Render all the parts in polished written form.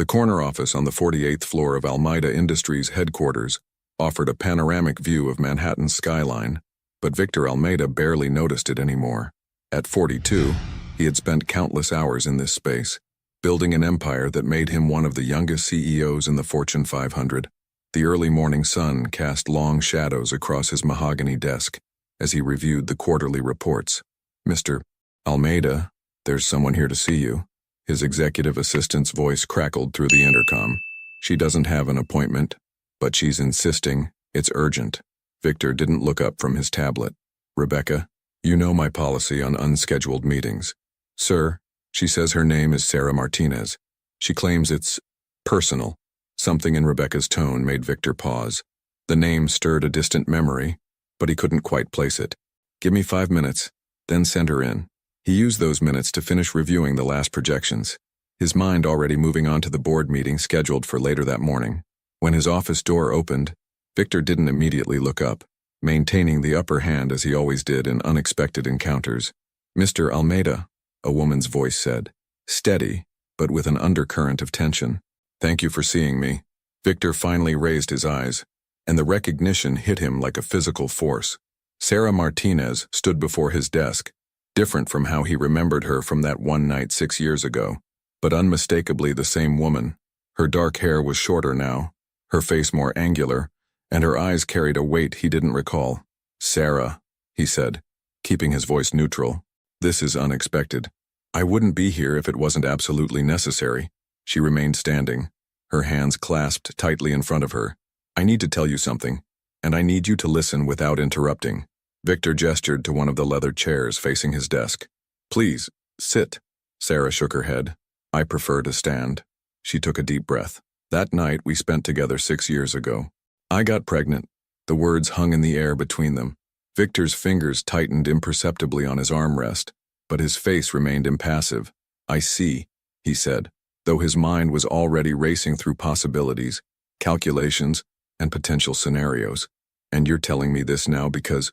The corner office on the 48th floor of Almeida Industries headquarters offered a panoramic view of Manhattan's skyline, but Victor Almeida barely noticed it anymore. At 42, he had spent countless hours in this space, building an empire that made him one of the youngest CEOs in the Fortune 500. The early morning sun cast long shadows across his mahogany desk as he reviewed the quarterly reports. "Mr. Almeida, there's someone here to see you." His executive assistant's voice crackled through the intercom. "She doesn't have an appointment, but she's insisting it's urgent." Victor didn't look up from his tablet. "Rebecca, you know my policy on unscheduled meetings." "Sir, she says her name is Sarah Martinez. She claims it's personal." Something in Rebecca's tone made Victor pause. The name stirred a distant memory, but he couldn't quite place it. "Give me 5 minutes, then send her in." He used those minutes to finish reviewing the last projections, his mind already moving on to the board meeting scheduled for later that morning. When his office door opened, Victor didn't immediately look up, maintaining the upper hand as he always did in unexpected encounters. "Mr. Almeida," a woman's voice said, steady, but with an undercurrent of tension. "Thank you for seeing me." Victor finally raised his eyes, and the recognition hit him like a physical force. Sarah Martinez stood before his desk, different from how he remembered her from that one night 6 years ago, but unmistakably the same woman. Her dark hair was shorter now, her face more angular, and her eyes carried a weight he didn't recall. "Sarah," he said, keeping his voice neutral, "this is unexpected. I wouldn't be here if it wasn't absolutely necessary." She remained standing, her hands clasped tightly in front of her. "I need to tell you something, and I need you to listen without interrupting." Victor gestured to one of the leather chairs facing his desk. "Please, sit." Sarah shook her head. "I prefer to stand." She took a deep breath. "That night we spent together 6 years ago. I got pregnant." The words hung in the air between them. Victor's fingers tightened imperceptibly on his armrest, but his face remained impassive. "I see," he said, though his mind was already racing through possibilities, calculations, and potential scenarios. "And you're telling me this now because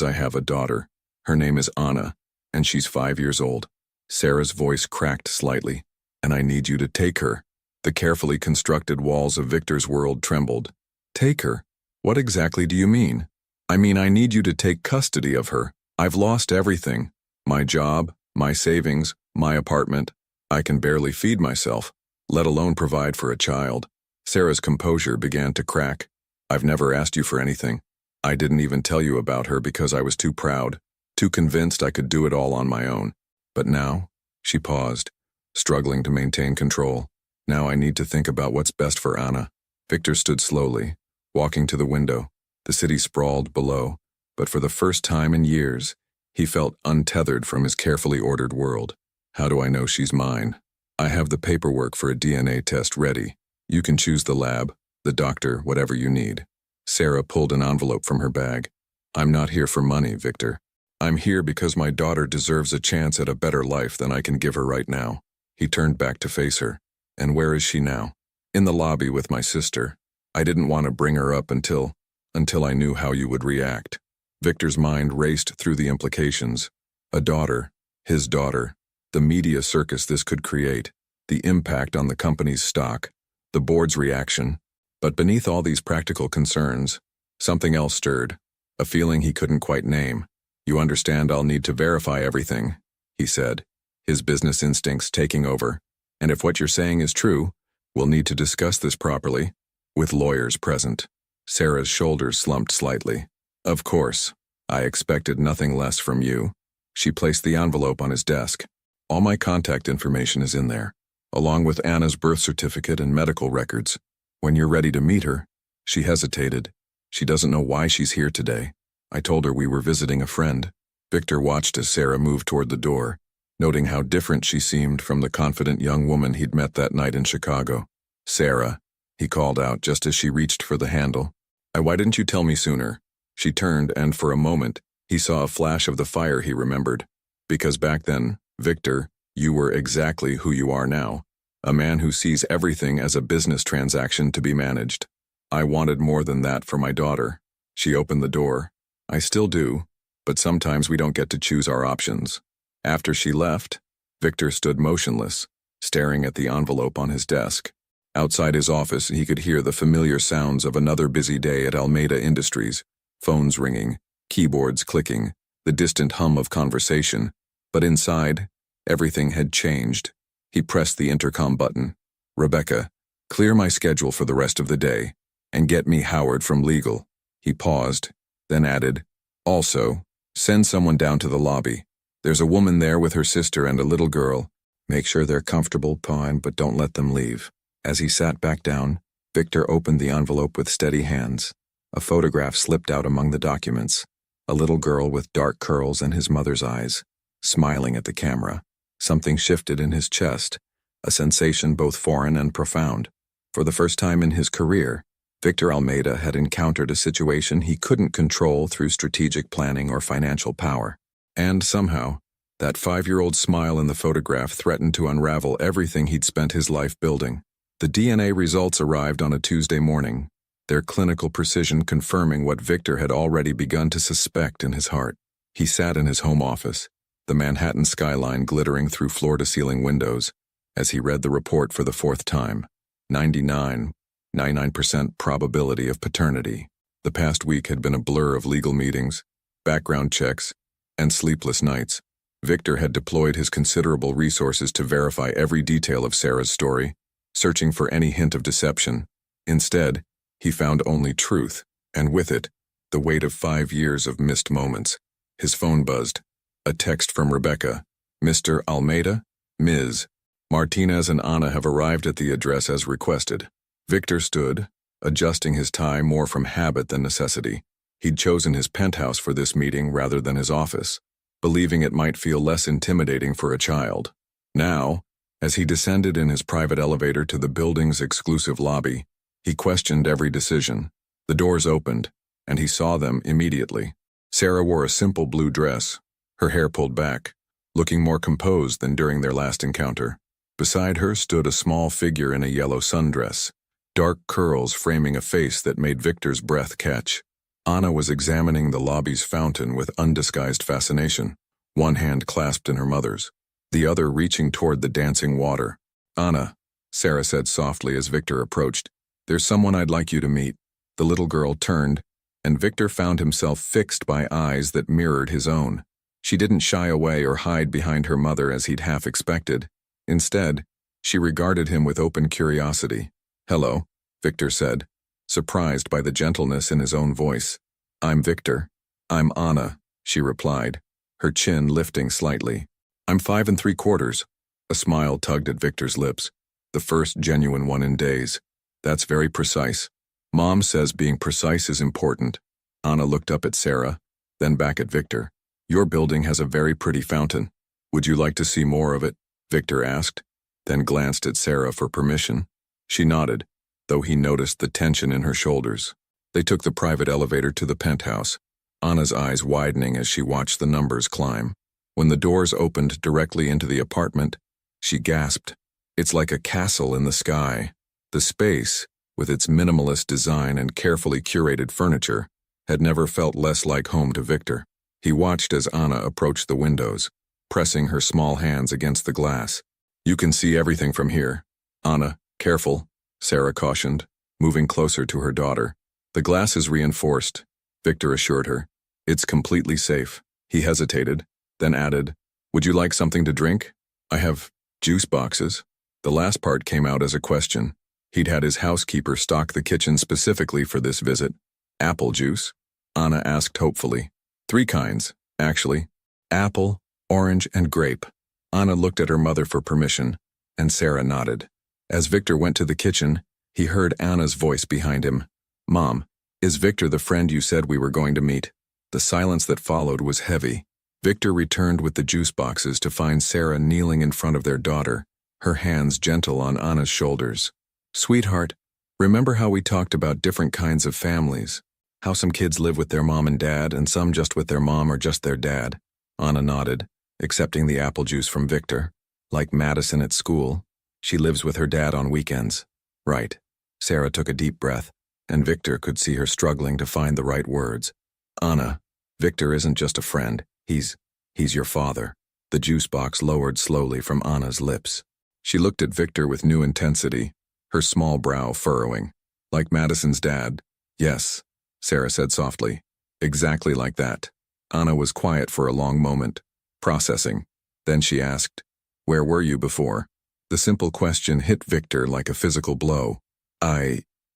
I have a daughter. Her name is Anna, and she's 5 years old." Sarah's voice cracked slightly. "And I need you to take her." The carefully constructed walls of Victor's world trembled. "Take her? What exactly do you mean?" "I mean, I need you to take custody of her. I've lost everything. My job, my savings, my apartment. I can barely feed myself, let alone provide for a child." Sarah's composure began to crack. "I've never asked you for anything. I didn't even tell you about her because I was too proud, too convinced I could do it all on my own. But now," she paused, struggling to maintain control, "now I need to think about what's best for Anna." Victor stood slowly, walking to the window. The city sprawled below, but for the first time in years, he felt untethered from his carefully ordered world. "How do I know she's mine? I have the paperwork for a DNA test ready. You can choose the lab, the doctor, whatever you need." Sarah pulled an envelope from her bag. "I'm not here for money, Victor. I'm here because my daughter deserves a chance at a better life than I can give her right now." He turned back to face her. "And where is she now?" "In the lobby with my sister. I didn't want to bring her up until I knew how you would react." Victor's mind raced through the implications. A daughter, his daughter, the media circus this could create, the impact on the company's stock, the board's reaction. But beneath all these practical concerns, something else stirred, a feeling he couldn't quite name. "You understand I'll need to verify everything," he said, his business instincts taking over. "And if what you're saying is true, we'll need to discuss this properly, with lawyers present." Sarah's shoulders slumped slightly. "Of course. I expected nothing less from you." She placed the envelope on his desk. "All my contact information is in there, along with Anna's birth certificate and medical records. When you're ready to meet her." She hesitated. "She doesn't know why she's here today. I told her we were visiting a friend." Victor watched as Sarah moved toward the door, noting how different she seemed from the confident young woman he'd met that night in Chicago. "Sarah," he called out just as she reached for the handle. Why didn't you tell me sooner?" She turned, and for a moment, he saw a flash of the fire he remembered. "Because back then, Victor, you were exactly who you are now. A man who sees everything as a business transaction to be managed. I wanted more than that for my daughter." She opened the door. "I still do, but sometimes we don't get to choose our options." After she left, Victor stood motionless, staring at the envelope on his desk. Outside his office, he could hear the familiar sounds of another busy day at Almeida Industries, phones ringing, keyboards clicking, the distant hum of conversation. But inside, everything had changed. He pressed the intercom button. "Rebecca, clear my schedule for the rest of the day, and get me Howard from legal." He paused, then added, "Also, send someone down to the lobby. There's a woman there with her sister and a little girl. Make sure they're comfortable, fine, but don't let them leave." As he sat back down, Victor opened the envelope with steady hands. A photograph slipped out among the documents. A little girl with dark curls and his mother's eyes, smiling at the camera. Something shifted in his chest, a sensation both foreign and profound. For the first time in his career, Victor Almeida had encountered a situation he couldn't control through strategic planning or financial power. And somehow, that 5-year-old smile in the photograph threatened to unravel everything he'd spent his life building. The DNA results arrived on a Tuesday morning, their clinical precision confirming what Victor had already begun to suspect in his heart. He sat in his home office, the Manhattan skyline glittering through floor-to-ceiling windows, as he read the report for the 4th time. 99% probability of paternity. The past week had been a blur of legal meetings, background checks, and sleepless nights. Victor had deployed his considerable resources to verify every detail of Sarah's story, searching for any hint of deception. Instead, he found only truth, and with it, the weight of 5 years of missed moments. His phone buzzed. A text from Rebecca. "Mr. Almeida? Ms. Martinez and Anna have arrived at the address as requested." Victor stood, adjusting his tie more from habit than necessity. He'd chosen his penthouse for this meeting rather than his office, believing it might feel less intimidating for a child. Now, as he descended in his private elevator to the building's exclusive lobby, he questioned every decision. The doors opened, and he saw them immediately. Sarah wore a simple blue dress, her hair pulled back, looking more composed than during their last encounter. Beside her stood a small figure in a yellow sundress, dark curls framing a face that made Victor's breath catch. Anna was examining the lobby's fountain with undisguised fascination, one hand clasped in her mother's, the other reaching toward the dancing water. "Anna," Sarah said softly as Victor approached, "there's someone I'd like you to meet." The little girl turned, and Victor found himself fixed by eyes that mirrored his own. She didn't shy away or hide behind her mother as he'd half expected. Instead, she regarded him with open curiosity. "Hello," Victor said, surprised by the gentleness in his own voice. "I'm Victor." "I'm Anna," she replied, her chin lifting slightly. "I'm 5 3/4. A smile tugged at Victor's lips, the first genuine one in days. "That's very precise. Mom says being precise is important." Anna looked up at Sarah, then back at Victor. "Your building has a very pretty fountain. Would you like to see more of it?" Victor asked, then glanced at Sarah for permission. She nodded, though he noticed the tension in her shoulders. They took the private elevator to the penthouse, Anna's eyes widening as she watched the numbers climb. When the doors opened directly into the apartment, she gasped. It's like a castle in the sky. The space, with its minimalist design and carefully curated furniture, had never felt less like home to Victor. He watched as Anna approached the windows, pressing her small hands against the glass. "You can see everything from here." "Anna, careful," Sarah cautioned, moving closer to her daughter. "The glass is reinforced," Victor assured her. "It's completely safe." He hesitated, then added, "Would you like something to drink? I have juice boxes." The last part came out as a question. He'd had his housekeeper stock the kitchen specifically for this visit. "Apple juice?" Anna asked hopefully. "3 kinds, actually. Apple, orange, and grape." Anna looked at her mother for permission, and Sarah nodded. As Victor went to the kitchen, he heard Anna's voice behind him. "Mom, is Victor the friend you said we were going to meet?" The silence that followed was heavy. Victor returned with the juice boxes to find Sarah kneeling in front of their daughter, her hands gentle on Anna's shoulders. "Sweetheart, remember how we talked about different kinds of families? How some kids live with their mom and dad, and some just with their mom or just their dad?" Anna nodded, accepting the apple juice from Victor. "Like Madison at school, she lives with her dad on weekends." "Right." Sarah took a deep breath, and Victor could see her struggling to find the right words. "Anna, Victor isn't just a friend. He's your father." The juice box lowered slowly from Anna's lips. She looked at Victor with new intensity, her small brow furrowing. Like Madison's dad. Yes, Sarah said softly. Exactly like that. Anna was quiet for a long moment, processing. Then she asked, "Where were you before?" The simple question hit Victor like a physical blow.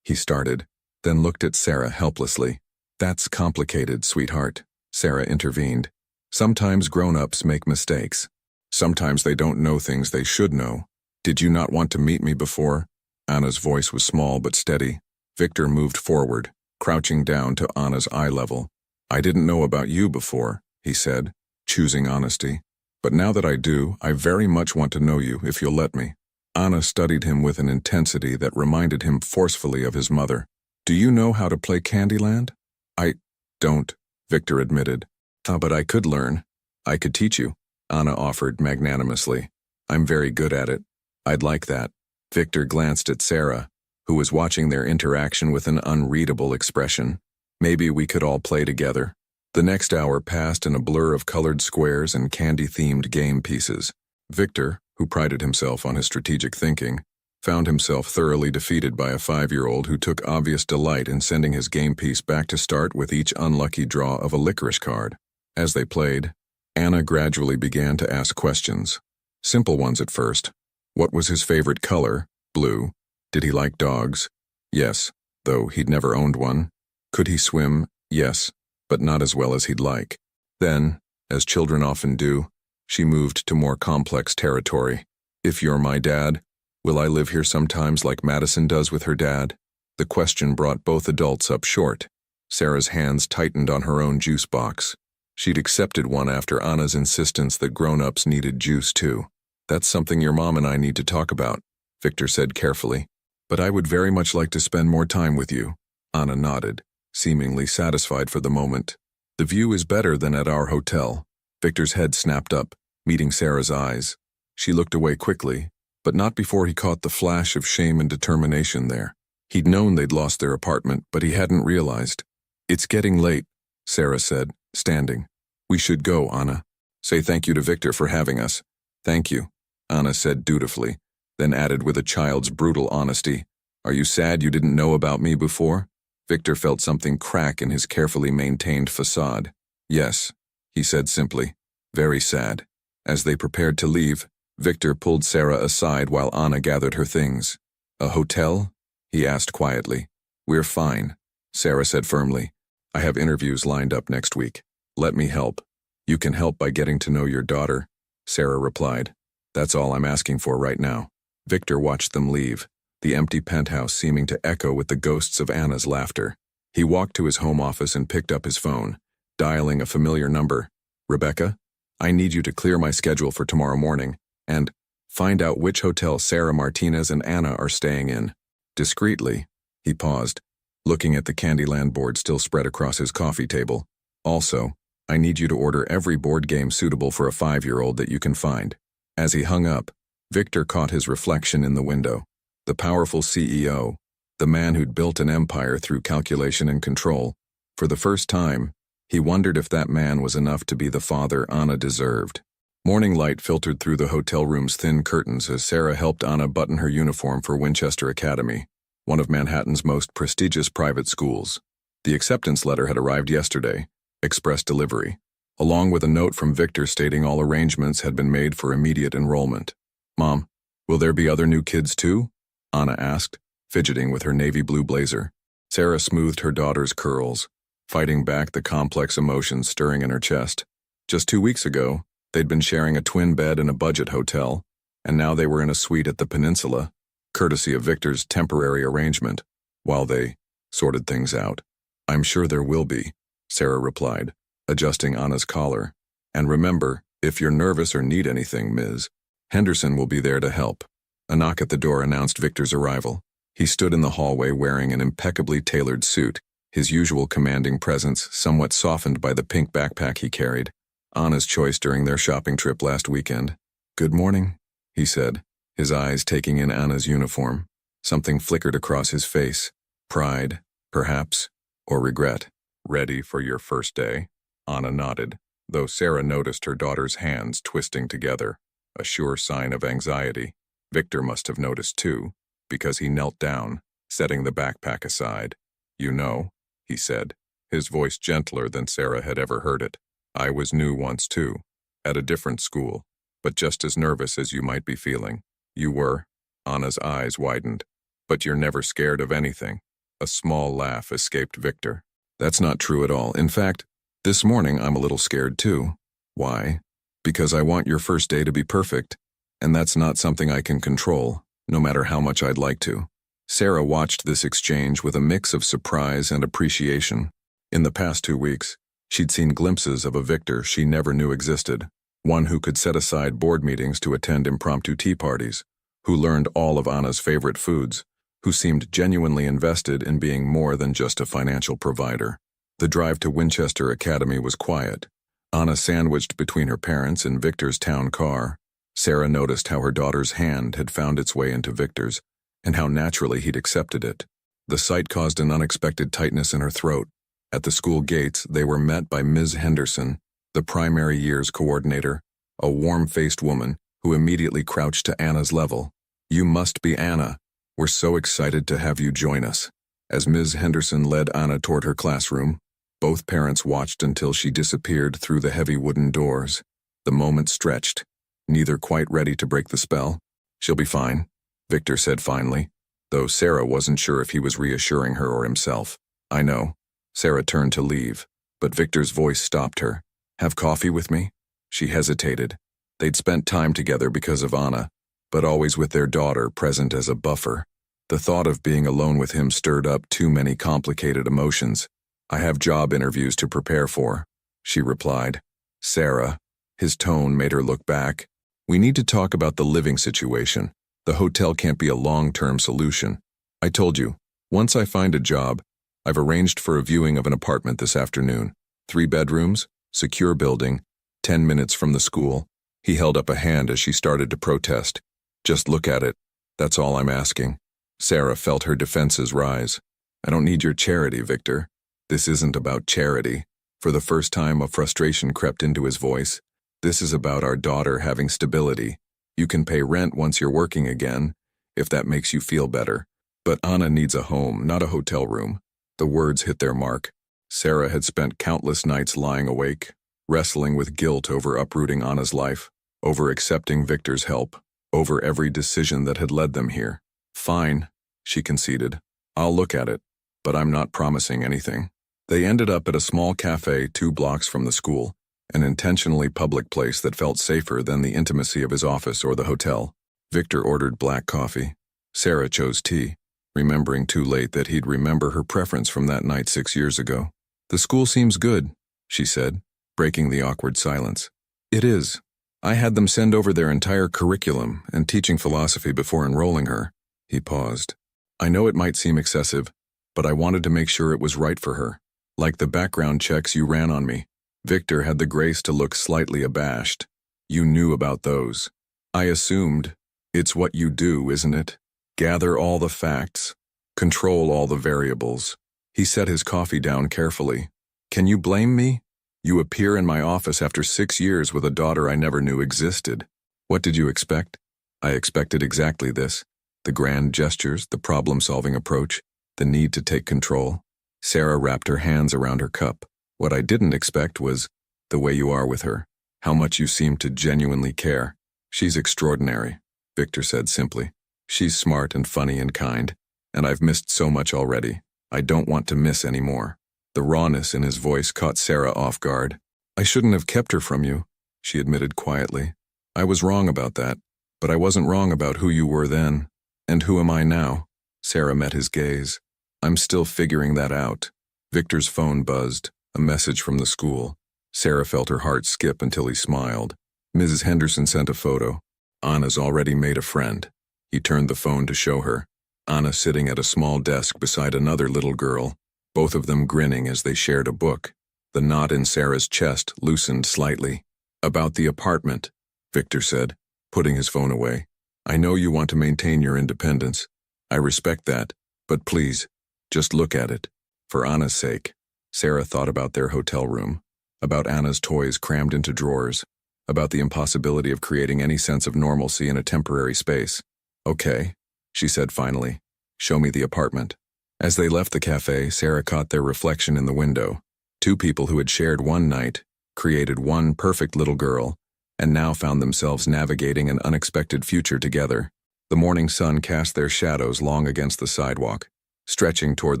He started, then looked at Sarah helplessly. "That's complicated, sweetheart," Sarah intervened. "Sometimes grown-ups make mistakes. Sometimes they don't know things they should know. Did you not want to meet me before?" Anna's voice was small but steady. Victor moved forward, crouching down to Anna's eye level. "I didn't know about you before," he said, choosing honesty. "But now that I do, I very much want to know you, if you'll let me." Anna studied him with an intensity that reminded him forcefully of his mother. "Do you know how to play Candyland?" "I don't," Victor admitted. But I could learn. I could teach you," Anna offered magnanimously. "I'm very good at it." "I'd like that." Victor glanced at Sarah, who was watching their interaction with an unreadable expression. "Maybe we could all play together." The next hour passed in a blur of colored squares and candy-themed game pieces. Victor, who prided himself on his strategic thinking, found himself thoroughly defeated by a 5-year-old who took obvious delight in sending his game piece back to start with each unlucky draw of a licorice card. As they played, Anna gradually began to ask questions. Simple ones at first. What was his favorite color? Blue. Did he like dogs? Yes, though he'd never owned one. Could he swim? Yes, but not as well as he'd like. Then, as children often do, she moved to more complex territory. "If you're my dad, will I live here sometimes like Madison does with her dad?" The question brought both adults up short. Sarah's hands tightened on her own juice box. She'd accepted one after Anna's insistence that grown-ups needed juice too. "That's something your mom and I need to talk about," Victor said carefully. "But I would very much like to spend more time with you." Anna nodded, seemingly satisfied for the moment. "The view is better than at our hotel." Victor's head snapped up, meeting Sarah's eyes. She looked away quickly, but not before he caught the flash of shame and determination there. He'd known they'd lost their apartment, but he hadn't realized. "It's getting late," Sarah said, standing. "We should go, Anna. Say thank you to Victor for having us." "Thank you," Anna said dutifully, then added with a child's brutal honesty, "Are you sad you didn't know about me before?" Victor felt something crack in his carefully maintained facade. "Yes," he said simply. "Very sad." As they prepared to leave, Victor pulled Sarah aside while Anna gathered her things. "A hotel?" he asked quietly. "We're fine," Sarah said firmly. "I have interviews lined up next week. Let me help." "You can help by getting to know your daughter," Sarah replied. "That's all I'm asking for right now." Victor watched them leave, the empty penthouse seeming to echo with the ghosts of Anna's laughter. He walked to his home office and picked up his phone, dialing a familiar number. "Rebecca, I need you to clear my schedule for tomorrow morning, and find out which hotel Sarah Martinez and Anna are staying in." Discreetly, he paused, looking at the Candyland board still spread across his coffee table. "Also, I need you to order every board game suitable for a 5-year-old that you can find." As he hung up, Victor caught his reflection in the window. The powerful CEO, the man who'd built an empire through calculation and control. For the first time, he wondered if that man was enough to be the father Anna deserved. Morning light filtered through the hotel room's thin curtains as Sarah helped Anna button her uniform for Winchester Academy, one of Manhattan's most prestigious private schools. The acceptance letter had arrived yesterday, express delivery, along with a note from Victor stating all arrangements had been made for immediate enrollment. "Mom, will there be other new kids too?" Anna asked, fidgeting with her navy blue blazer. Sarah smoothed her daughter's curls, fighting back the complex emotions stirring in her chest. Just 2 weeks ago, they'd been sharing a twin bed in a budget hotel, and now they were in a suite at the Peninsula, courtesy of Victor's temporary arrangement, while they sorted things out. "I'm sure there will be," Sarah replied, adjusting Anna's collar. "And remember, if you're nervous or need anything, Ms. Henderson will be there to help." A knock at the door announced Victor's arrival. He stood in the hallway wearing an impeccably tailored suit, his usual commanding presence somewhat softened by the pink backpack he carried, Anna's choice during their shopping trip last weekend. "Good morning," he said, his eyes taking in Anna's uniform. Something flickered across his face. Pride, perhaps, or regret. "Ready for your first day?" Anna nodded, though Sarah noticed her daughter's hands twisting together, a sure sign of anxiety. Victor must have noticed too, because he knelt down, setting the backpack aside. "You know," he said, his voice gentler than Sarah had ever heard it. "I was new once too, at a different school, but just as nervous as you might be feeling." "You were?" Anna's eyes widened. "But you're never scared of anything." A small laugh escaped Victor. "That's not true at all. In fact, this morning I'm a little scared too." "Why?" "Because I want your first day to be perfect, and that's not something I can control, no matter how much I'd like to." Sarah watched this exchange with a mix of surprise and appreciation. In the past 2 weeks, she'd seen glimpses of a Victor she never knew existed, one who could set aside board meetings to attend impromptu tea parties, who learned all of Anna's favorite foods, who seemed genuinely invested in being more than just a financial provider. The drive to Winchester Academy was quiet. Anna sandwiched between her parents and Victor's town car. Sarah noticed how her daughter's hand had found its way into Victor's, and how naturally he'd accepted it. The sight caused an unexpected tightness in her throat. At the school gates, they were met by Ms. Henderson, the primary years coordinator, a warm-faced woman who immediately crouched to Anna's level. "You must be Anna. We're so excited to have you join us." As Ms. Henderson led Anna toward her classroom, both parents watched until she disappeared through the heavy wooden doors. The moment stretched, neither quite ready to break the spell. "She'll be fine," Victor said finally, though Sarah wasn't sure if he was reassuring her or himself. "I know." Sarah turned to leave, but Victor's voice stopped her. "Have coffee with me?" She hesitated. They'd spent time together because of Anna, but always with their daughter present as a buffer. The thought of being alone with him stirred up too many complicated emotions. "I have job interviews to prepare for," she replied. "Sarah," his tone made her look back. "We need to talk about the living situation. The hotel can't be a long-term solution. I told you, once I find a job, I've arranged for a viewing of an apartment this afternoon. 3 bedrooms, secure building, 10 minutes from the school." He held up a hand as she started to protest. "Just look at it. That's all I'm asking." Sarah felt her defenses rise. "I don't need your charity, Victor. This isn't about charity." For the first time, a frustration crept into his voice. "This is about our daughter having stability. You can pay rent once you're working again, if that makes you feel better. But Anna needs a home, not a hotel room." The words hit their mark. Sarah had spent countless nights lying awake, wrestling with guilt over uprooting Anna's life, over accepting Victor's help, over every decision that had led them here. "Fine," she conceded. "I'll look at it, but I'm not promising anything." They ended up at a small cafe 2 blocks from the school, an intentionally public place that felt safer than the intimacy of his office or the hotel. Victor ordered black coffee. Sarah chose tea, remembering too late that he'd remember her preference from that night 6 years ago. "The school seems good," she said, breaking the awkward silence. "It is. I had them send over their entire curriculum and teaching philosophy before enrolling her." He paused. "I know it might seem excessive, but I wanted to make sure it was right for her. Like the background checks you ran on me." Victor had the grace to look slightly abashed. "You knew about those." "I assumed. It's what you do, isn't it? Gather all the facts. Control all the variables." He set his coffee down carefully. "Can you blame me? You appear in my office after 6 years with a daughter I never knew existed. What did you expect?" "I expected exactly this. The grand gestures, the problem-solving approach, the need to take control." Sarah wrapped her hands around her cup. "What I didn't expect was the way you are with her, how much you seem to genuinely care." "She's extraordinary," Victor said simply. "She's smart and funny and kind, and I've missed so much already. I don't want to miss any more." The rawness in his voice caught Sarah off guard. "I shouldn't have kept her from you," she admitted quietly. "I was wrong about that, but I wasn't wrong about who you were then. And who am I now?" Sarah met his gaze. "I'm still figuring that out." Victor's phone buzzed, a message from the school. Sarah felt her heart skip until he smiled. Mrs. Henderson sent a photo. "Anna's already made a friend." He turned the phone to show her. Anna sitting at a small desk beside another little girl, both of them grinning as they shared a book. The knot in Sarah's chest loosened slightly. "About the apartment," Victor said, putting his phone away. "I know you want to maintain your independence. I respect that, but please, just look at it. For Anna's sake." Sarah thought about their hotel room, about Anna's toys crammed into drawers, about the impossibility of creating any sense of normalcy in a temporary space. Okay, she said finally. Show me the apartment. As they left the cafe, Sarah caught their reflection in the window. Two people who had shared one night, created one perfect little girl, and now found themselves navigating an unexpected future together. The morning sun cast their shadows long against the sidewalk, stretching toward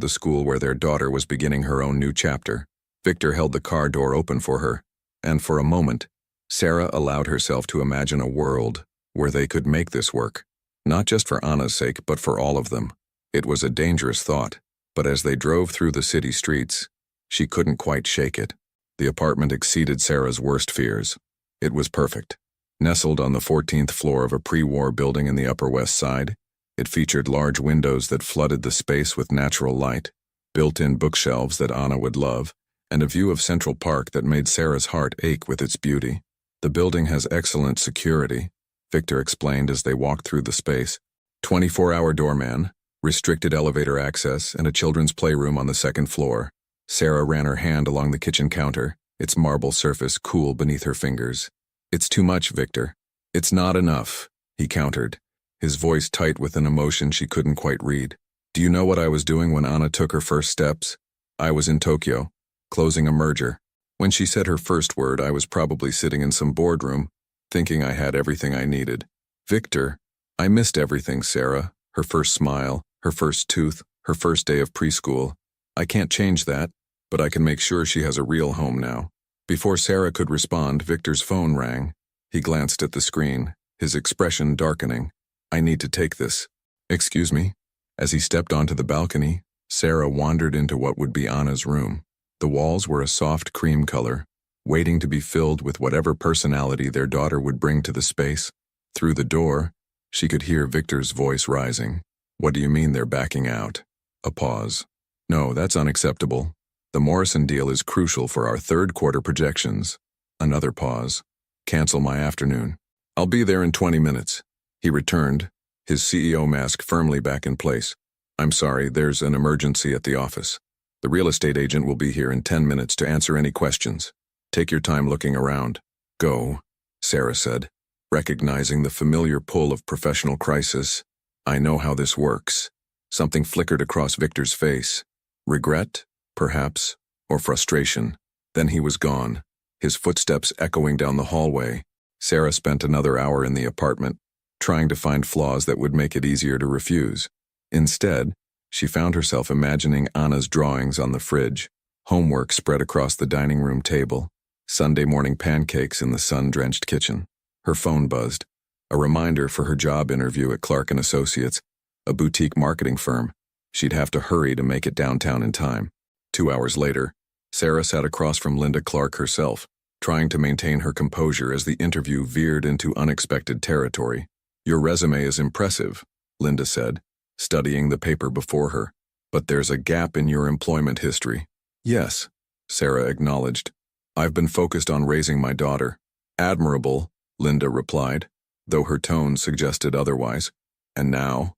the school where their daughter was beginning her own new chapter. Victor held the car door open for her, and for a moment, Sarah allowed herself to imagine a world where they could make this work. Not just for Anna's sake, but for all of them. It was a dangerous thought, but as they drove through the city streets, she couldn't quite shake it. The apartment exceeded Sarah's worst fears. It was perfect. Nestled on the 14th floor of a pre-war building in the Upper West Side, it featured large windows that flooded the space with natural light, built-in bookshelves that Anna would love, and a view of Central Park that made Sarah's heart ache with its beauty. The building has excellent security, Victor explained as they walked through the space. 24-hour doorman, restricted elevator access, and a children's playroom on the second floor. Sarah ran her hand along the kitchen counter, its marble surface cool beneath her fingers. It's too much, Victor. It's not enough, he countered, his voice tight with an emotion she couldn't quite read. Do you know what I was doing when Anna took her first steps? I was in Tokyo, closing a merger. When she said her first word, I was probably sitting in some boardroom, thinking I had everything I needed. Victor, I missed everything, Sarah. Her first smile, her first tooth, her first day of preschool. I can't change that, but I can make sure she has a real home now. Before Sarah could respond, Victor's phone rang. He glanced at the screen, his expression darkening. I need to take this. Excuse me? As he stepped onto the balcony, Sarah wandered into what would be Anna's room. The walls were a soft cream color, waiting to be filled with whatever personality their daughter would bring to the space. Through the door, she could hear Victor's voice rising. What do you mean they're backing out? A pause. No, that's unacceptable. The Morrison deal is crucial for our third quarter projections. Another pause. Cancel my afternoon. I'll be there in 20 minutes. He returned, his CEO mask firmly back in place. I'm sorry, there's an emergency at the office. The real estate agent will be here in 10 minutes to answer any questions. Take your time looking around. Go, Sarah said, recognizing the familiar pull of professional crisis. I know how this works. Something flickered across Victor's face. Regret, perhaps, or frustration. Then he was gone, his footsteps echoing down the hallway. Sarah spent another hour in the apartment, trying to find flaws that would make it easier to refuse. Instead, she found herself imagining Anna's drawings on the fridge, homework spread across the dining room table, Sunday morning pancakes in the sun-drenched kitchen. Her phone buzzed, a reminder for her job interview at Clark & Associates, a boutique marketing firm. She'd have to hurry to make it downtown in time. 2 hours later, Sarah sat across from Linda Clark herself, trying to maintain her composure as the interview veered into unexpected territory. Your resume is impressive, Linda said, studying the paper before her. But there's a gap in your employment history. Yes, Sarah acknowledged. I've been focused on raising my daughter. Admirable, Linda replied, though her tone suggested otherwise. And now,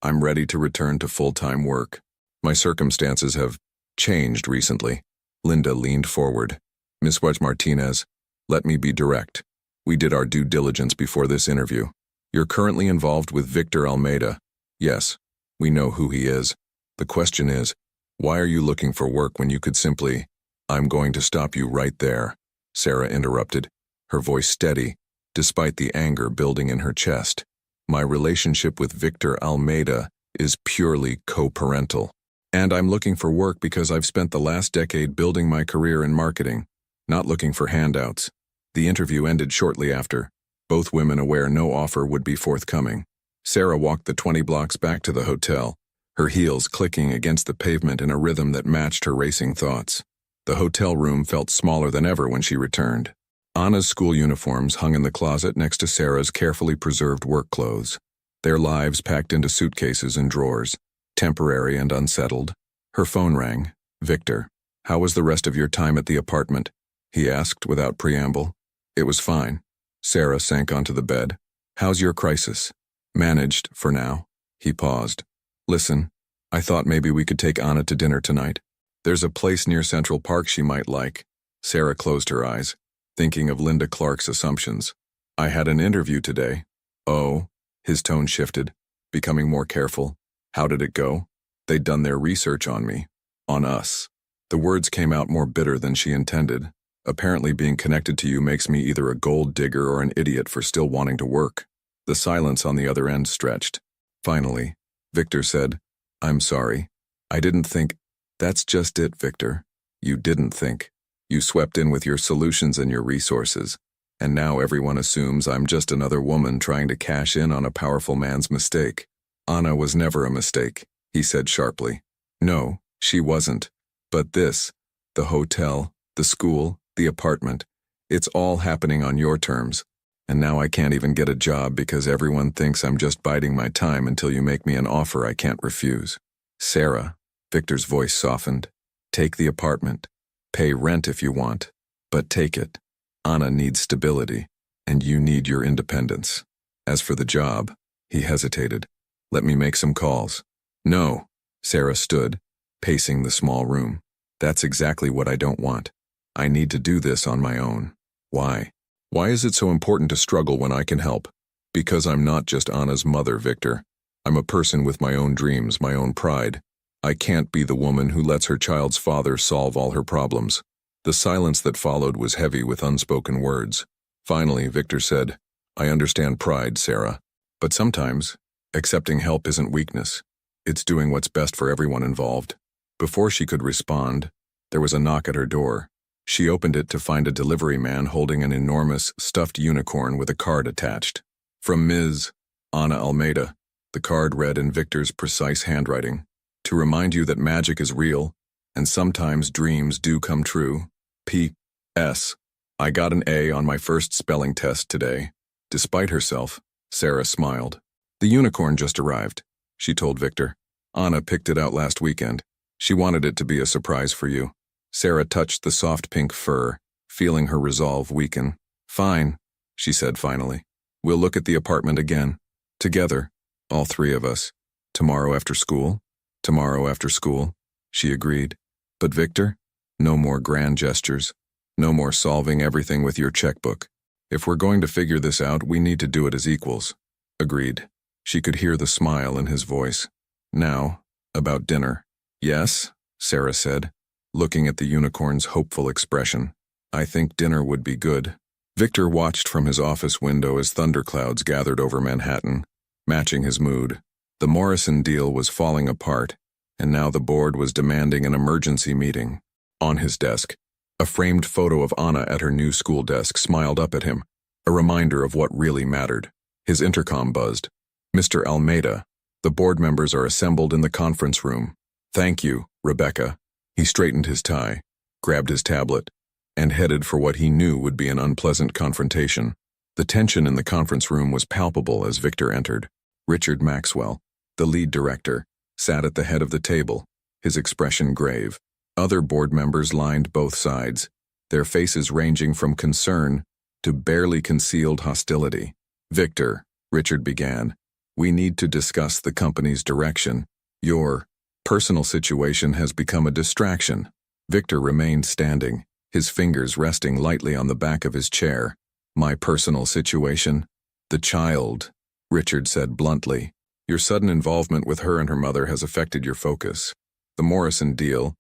I'm ready to return to full-time work. My circumstances have changed recently. Linda leaned forward. Miss Wedge-Martinez, let me be direct. We did our due diligence before this interview. You're currently involved with Victor Almeida. Yes, we know who he is. The question is, why are you looking for work when you could simply... I'm going to stop you right there, Sarah interrupted, her voice steady, despite the anger building in her chest. My relationship with Victor Almeida is purely co-parental. And I'm looking for work because I've spent the last decade building my career in marketing, not looking for handouts. The interview ended shortly after, both women aware no offer would be forthcoming. Sarah walked the 20 blocks back to the hotel, her heels clicking against the pavement in a rhythm that matched her racing thoughts. The hotel room felt smaller than ever when she returned. Anna's school uniforms hung in the closet next to Sarah's carefully preserved work clothes, their lives packed into suitcases and drawers, temporary and unsettled. Her phone rang. Victor, how was the rest of your time at the apartment? He asked without preamble. It was fine. Sarah sank onto the bed. How's your crisis? Managed, for now. He paused. Listen, I thought maybe we could take Anna to dinner tonight. There's a place near Central Park she might like. Sarah closed her eyes, thinking of Linda Clark's assumptions. I had an interview today. Oh, His tone shifted, becoming more careful. How did it go? They'd done their research on me. On us. The words came out more bitter than she intended. Apparently being connected to you makes me either a gold digger or an idiot for still wanting to work. The silence on the other end stretched. Finally, Victor said, I'm sorry. I didn't think. That's just it, Victor. You didn't think. You swept in with your solutions and your resources. And now everyone assumes I'm just another woman trying to cash in on a powerful man's mistake. Anna was never a mistake, he said sharply. No, she wasn't. But this, the hotel, the school, the apartment, it's all happening on your terms. And now I can't even get a job because everyone thinks I'm just biding my time until you make me an offer I can't refuse. Sarah, Victor's voice softened. Take the apartment. Pay rent if you want. But take it. Anna needs stability, and you need your independence. As for the job, he hesitated. Let me make some calls. No, Sarah stood, pacing the small room. That's exactly what I don't want. I need to do this on my own. Why? Why is it so important to struggle when I can help? Because I'm not just Anna's mother, Victor. I'm a person with my own dreams, my own pride. I can't be the woman who lets her child's father solve all her problems. The silence that followed was heavy with unspoken words. Finally, Victor said, I understand pride, Sarah. But sometimes, accepting help isn't weakness. It's doing what's best for everyone involved. Before she could respond, there was a knock at her door. She opened it to find a delivery man holding an enormous, stuffed unicorn with a card attached. From Ms. Ana Almeida, the card read in Victor's precise handwriting. To remind you that magic is real, and sometimes dreams do come true. P.S. I got an A on my first spelling test today. Despite herself, Sarah smiled. The unicorn just arrived, she told Victor. Anna picked it out last weekend. She wanted it to be a surprise for you. Sarah touched the soft pink fur, feeling her resolve weaken. Fine, she said finally. We'll look at the apartment again. Together, all three of us. Tomorrow after school? Tomorrow after school, she agreed. But Victor, no more grand gestures. No more solving everything with your checkbook. If we're going to figure this out, we need to do it as equals. Agreed. She could hear the smile in his voice. Now, about dinner. Yes, Sarah said, looking at the unicorn's hopeful expression. I think dinner would be good. Victor watched from his office window as thunderclouds gathered over Manhattan, matching his mood. The Morrison deal was falling apart, and now the board was demanding an emergency meeting. On his desk, a framed photo of Anna at her new school desk smiled up at him, a reminder of what really mattered. His intercom buzzed. Mr. Almeida, the board members are assembled in the conference room. Thank you, Rebecca. He straightened his tie, grabbed his tablet, and headed for what he knew would be an unpleasant confrontation. The tension in the conference room was palpable as Victor entered. Richard Maxwell, the lead director, sat at the head of the table, his expression grave. Other board members lined both sides, their faces ranging from concern to barely concealed hostility. Victor, Richard began, we need to discuss the company's direction. Your personal situation has become a distraction. Victor remained standing, his fingers resting lightly on the back of his chair. My personal situation? The child, Richard said bluntly. Your sudden involvement with her and her mother has affected your focus. The Morrison deal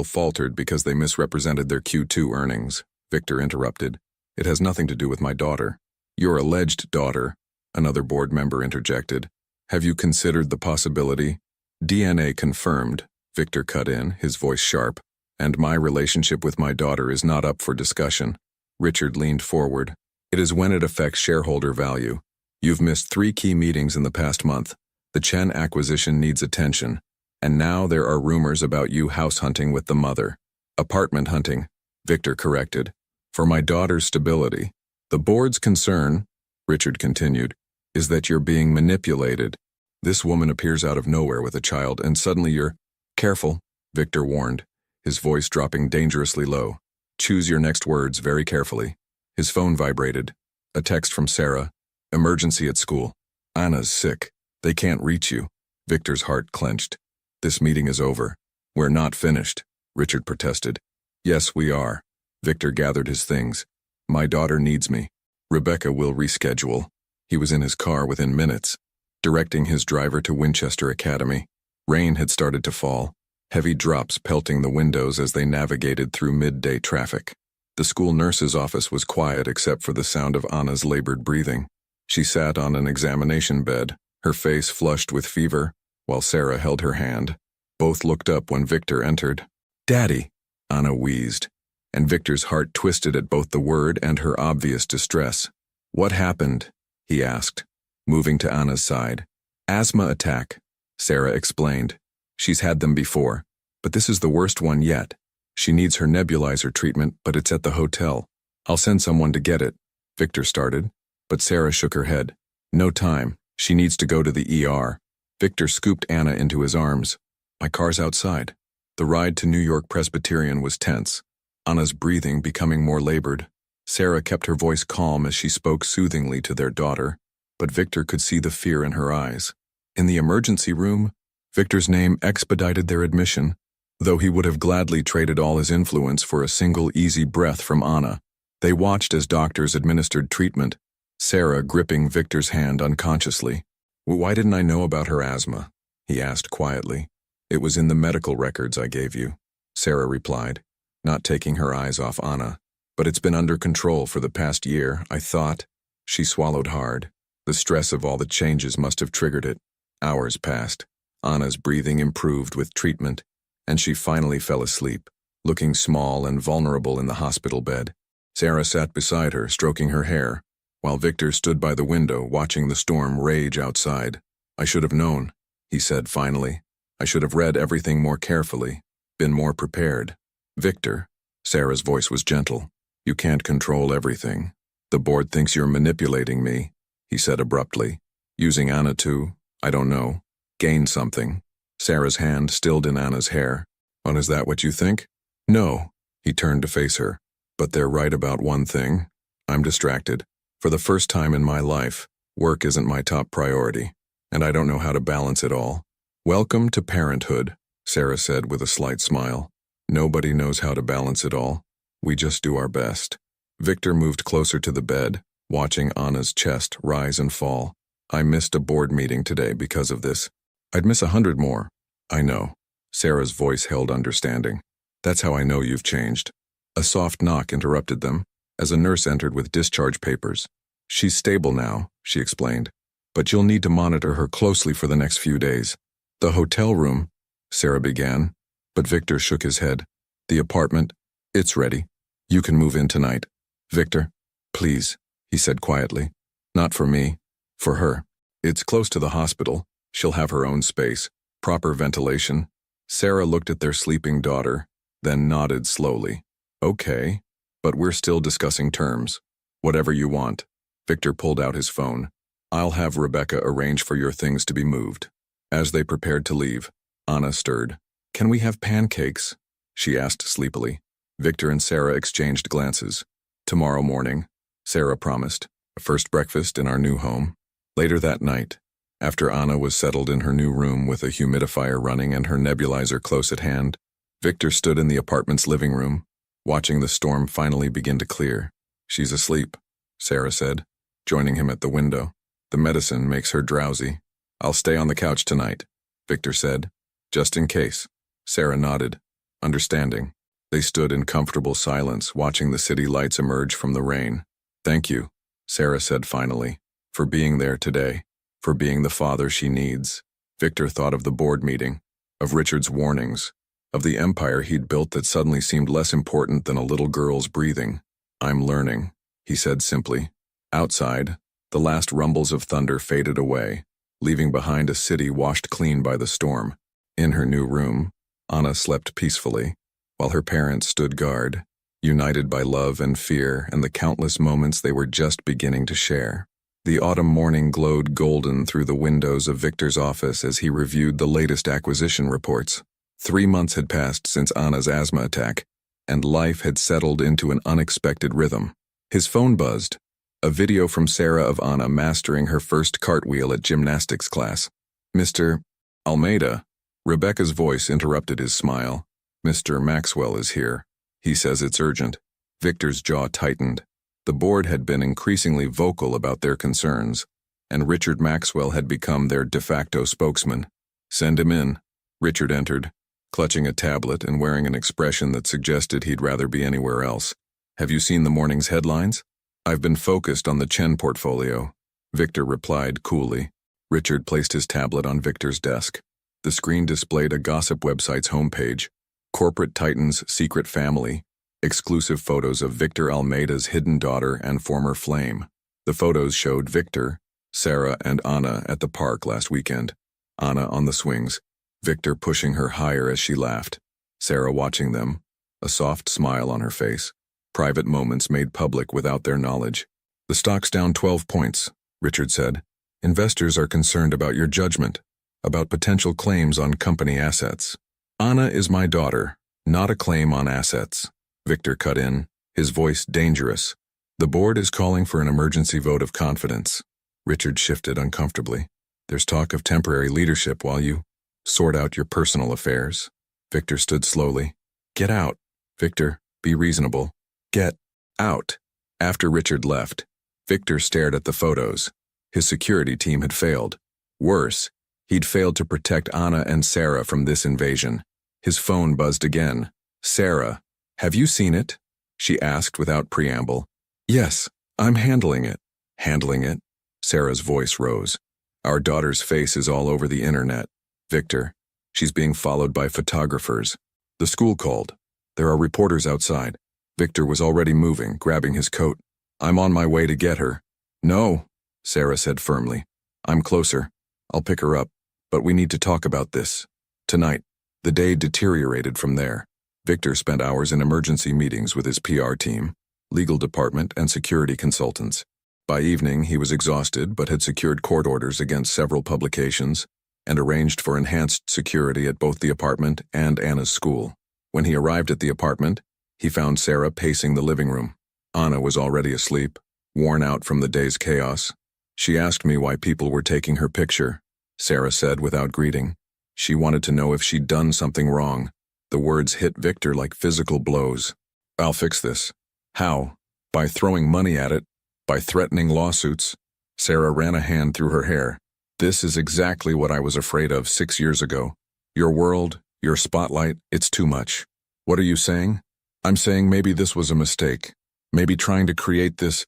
faltered because they misrepresented their Q2 earnings, Victor interrupted. It has nothing to do with my daughter. Your alleged daughter, another board member interjected. Have you considered the possibility? DNA confirmed, Victor cut in, his voice sharp, and my relationship with my daughter is not up for discussion. Richard leaned forward. It is when it affects shareholder value. You've missed 3 key meetings in the past month. The Chen acquisition needs attention. And now there are rumors about you house hunting with the mother. Apartment hunting, Victor corrected. For my daughter's stability. The board's concern, Richard continued, is that you're being manipulated. This woman appears out of nowhere with a child and suddenly you're... Careful, Victor warned, his voice dropping dangerously low. Choose your next words very carefully. His phone vibrated. A text from Sarah. Emergency at school. Anna's sick. They can't reach you. Victor's heart clenched. This meeting is over. We're not finished, Richard protested. Yes, we are. Victor gathered his things. My daughter needs me. Rebecca will reschedule. He was in his car within minutes, directing his driver to Winchester Academy. Rain had started to fall, heavy drops pelting the windows as they navigated through midday traffic. The school nurse's office was quiet except for the sound of Anna's labored breathing. She sat on an examination bed, her face flushed with fever, while Sarah held her hand. Both looked up when Victor entered. "Daddy," Anna wheezed, and Victor's heart twisted at both the word and her obvious distress. "What happened?" he asked, moving to Anna's side. "Asthma attack," Sarah explained. "She's had them before, but this is the worst one yet. She needs her nebulizer treatment, but it's at the hotel. I'll send someone to get it," Victor started, but Sarah shook her head. "No time. She needs to go to the ER." Victor scooped Anna into his arms. "My car's outside." The ride to New York Presbyterian was tense, Anna's breathing becoming more labored. Sarah kept her voice calm as she spoke soothingly to their daughter, but Victor could see the fear in her eyes. In the emergency room, Victor's name expedited their admission, though he would have gladly traded all his influence for a single easy breath from Anna. They watched as doctors administered treatment, Sarah gripping Victor's hand unconsciously. "Why didn't I know about her asthma?" he asked quietly. "It was in the medical records I gave you," Sarah replied, not taking her eyes off Anna. "But it's been under control for the past year, I thought." She swallowed hard. The stress of all the changes must have triggered it. Hours passed. Anna's breathing improved with treatment, and she finally fell asleep, looking small and vulnerable in the hospital bed. Sarah sat beside her, stroking her hair, while Victor stood by the window watching the storm rage outside. "I should have known," he said finally. "I should have read everything more carefully, been more prepared." "Victor," Sarah's voice was gentle, "you can't control everything. The board thinks you're manipulating me," he said abruptly, "using Anna to, I don't know, gain something." Sarah's hand stilled in Anna's hair. "Oh, is that what you think?" "No," he turned to face her. "But they're right about one thing. I'm distracted. For the first time in my life, work isn't my top priority, and I don't know how to balance it all." "Welcome to parenthood," Sarah said with a slight smile. "Nobody knows how to balance it all. We just do our best." Victor moved closer to the bed, watching Anna's chest rise and fall. "I missed a board meeting today because of this. I'd miss 100 more." "I know." Sarah's voice held understanding. "That's how I know you've changed." A soft knock interrupted them, as a nurse entered with discharge papers. "She's stable now," she explained, "but you'll need to monitor her closely for the next few days." "The hotel room," Sarah began, but Victor shook his head. "The apartment, it's ready. You can move in tonight." "Victor, please," he said quietly. "Not for me, for her. It's close to the hospital. She'll have her own space, proper ventilation." Sarah looked at their sleeping daughter, then nodded slowly. "Okay, but we're still discussing terms. Whatever you want." Victor pulled out his phone. "I'll have Rebecca arrange for your things to be moved." As they prepared to leave, Anna stirred. "Can we have pancakes?" she asked sleepily. Victor and Sarah exchanged glances. "Tomorrow morning," Sarah promised. "A first breakfast in our new home." Later that night, after Anna was settled in her new room with a humidifier running and her nebulizer close at hand, Victor stood in the apartment's living room, watching the storm finally begin to clear. "She's asleep," Sarah said, joining him at the window. "The medicine makes her drowsy. I'll stay on the couch tonight," Victor said. "Just in case." Sarah nodded, understanding. They stood in comfortable silence, watching the city lights emerge from the rain. "Thank you," Sarah said finally, "for being there today, for being the father she needs." Victor thought of the board meeting, of Richard's warnings, of the empire he'd built that suddenly seemed less important than a little girl's breathing. "I'm learning," he said simply. Outside, the last rumbles of thunder faded away, leaving behind a city washed clean by the storm. In her new room, Anna slept peacefully, while her parents stood guard, united by love and fear and the countless moments they were just beginning to share. The autumn morning glowed golden through the windows of Victor's office as he reviewed the latest acquisition reports. 3 months had passed since Anna's asthma attack, and life had settled into an unexpected rhythm. His phone buzzed, a video from Sarah of Anna mastering her first cartwheel at gymnastics class. "Mr. Almeida," Rebecca's voice interrupted his smile. "Mr. Maxwell is here. He says it's urgent." Victor's jaw tightened. The board had been increasingly vocal about their concerns, and Richard Maxwell had become their de facto spokesman. "Send him in." Richard entered, clutching a tablet and wearing an expression that suggested he'd rather be anywhere else. "Have you seen the morning's headlines?" "I've been focused on the Chen portfolio," Victor replied coolly. Richard placed his tablet on Victor's desk. The screen displayed a gossip website's homepage, Corporate Titan's Secret Family, exclusive photos of Victor Almeida's hidden daughter and former flame. The photos showed Victor, Sarah, and Anna at the park last weekend. Anna on the swings, Victor pushing her higher as she laughed, Sarah watching them, a soft smile on her face. Private moments made public without their knowledge. "The stock's down 12 points, Richard said. "Investors are concerned about your judgment, about potential claims on company assets." "Anna is my daughter, not a claim on assets," Victor cut in, his voice dangerous. "The board is calling for an emergency vote of confidence." Richard shifted uncomfortably. "There's talk of temporary leadership while you sort out your personal affairs." Victor stood slowly. "Get out. Victor, be reasonable. Get out." After Richard left, Victor stared at the photos. His security team had failed. Worse, he'd failed to protect Anna and Sarah from this invasion. His phone buzzed again. "Sarah, have you seen it?" she asked without preamble. "Yes, I'm handling it." "Handling it?" Sarah's voice rose. "Our daughter's face is all over the internet. Victor, she's being followed by photographers. The school called. There are reporters outside." Victor was already moving, grabbing his coat. "I'm on my way to get her." "No," Sarah said firmly. "I'm closer. I'll pick her up. But we need to talk about this. Tonight." The day deteriorated from there. Victor spent hours in emergency meetings with his PR team, legal department, and security consultants. By evening, he was exhausted but had secured court orders against several publications and arranged for enhanced security at both the apartment and Anna's school. When he arrived at the apartment, he found Sarah pacing the living room. Anna was already asleep, worn out from the day's chaos. "She asked me why people were taking her picture," Sarah said without greeting. "She wanted to know if she'd done something wrong." The words hit Victor like physical blows. "I'll fix this." "How?" "By throwing money at it, by threatening lawsuits." Sarah ran a hand through her hair. "This is exactly what I was afraid of 6 years ago. Your world, your spotlight, it's too much." "What are you saying?" "I'm saying maybe this was a mistake. Maybe trying to create this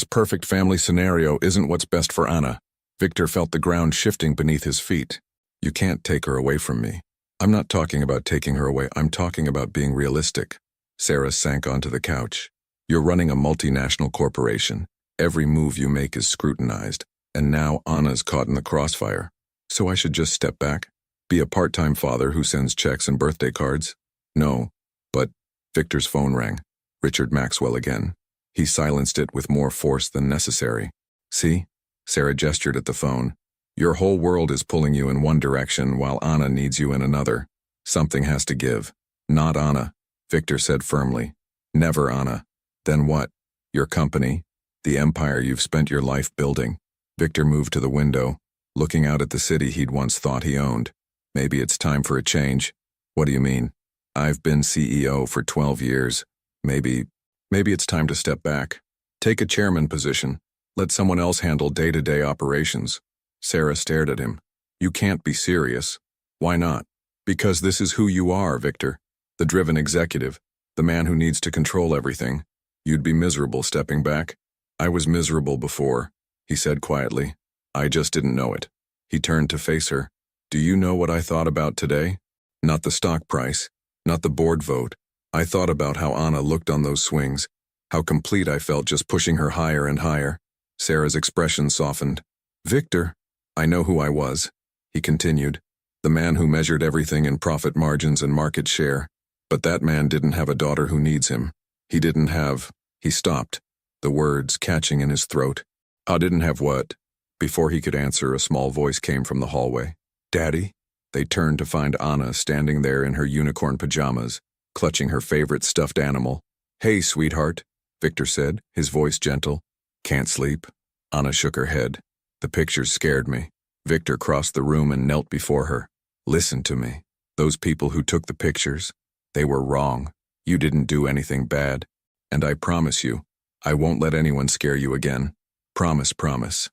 perfect family scenario isn't what's best for Anna." Victor felt the ground shifting beneath his feet. "You can't take her away from me." "I'm not talking about taking her away, I'm talking about being realistic." Sarah sank onto the couch. "You're running a multinational corporation. Every move you make is scrutinized, and now Anna's caught in the crossfire. So I should just step back? Be a part-time father who sends checks and birthday cards?" "No, but..." Victor's phone rang. Richard Maxwell again. He silenced it with more force than necessary. "See?" Sarah gestured at the phone. "Your whole world is pulling you in one direction while Anna needs you in another. Something has to give." "Not Anna," Victor said firmly. "Never Anna." "Then what?" "Your company. The empire you've spent your life building." Victor moved to the window, looking out at the city he'd once thought he owned. "Maybe it's time for a change." "What do you mean?" "I've been CEO for 12 years. Maybe it's time to step back. Take a chairman position. Let someone else handle day-to-day operations." Sarah stared at him. "You can't be serious." "Why not?" "Because this is who you are, Victor. The driven executive, the man who needs to control everything. You'd be miserable stepping back." "I was miserable before," he said quietly. "I just didn't know it." He turned to face her. "Do you know what I thought about today? Not the stock price, not the board vote. I thought about how Anna looked on those swings, how complete I felt just pushing her higher and higher." Sarah's expression softened. "Victor, I know who I was," he continued. "The man who measured everything in profit margins and market share. But that man didn't have a daughter who needs him. He didn't have..." He stopped, the words catching in his throat. "I didn't have what?" Before he could answer, a small voice came from the hallway. "Daddy?" They turned to find Anna standing there in her unicorn pajamas, clutching her favorite stuffed animal. "Hey, sweetheart," Victor said, his voice gentle. "Can't sleep?" Anna shook her head. "The pictures scared me." Victor crossed the room and knelt before her. "Listen to me. Those people who took the pictures, they were wrong. You didn't do anything bad. And I promise you, I won't let anyone scare you again. Promise, promise,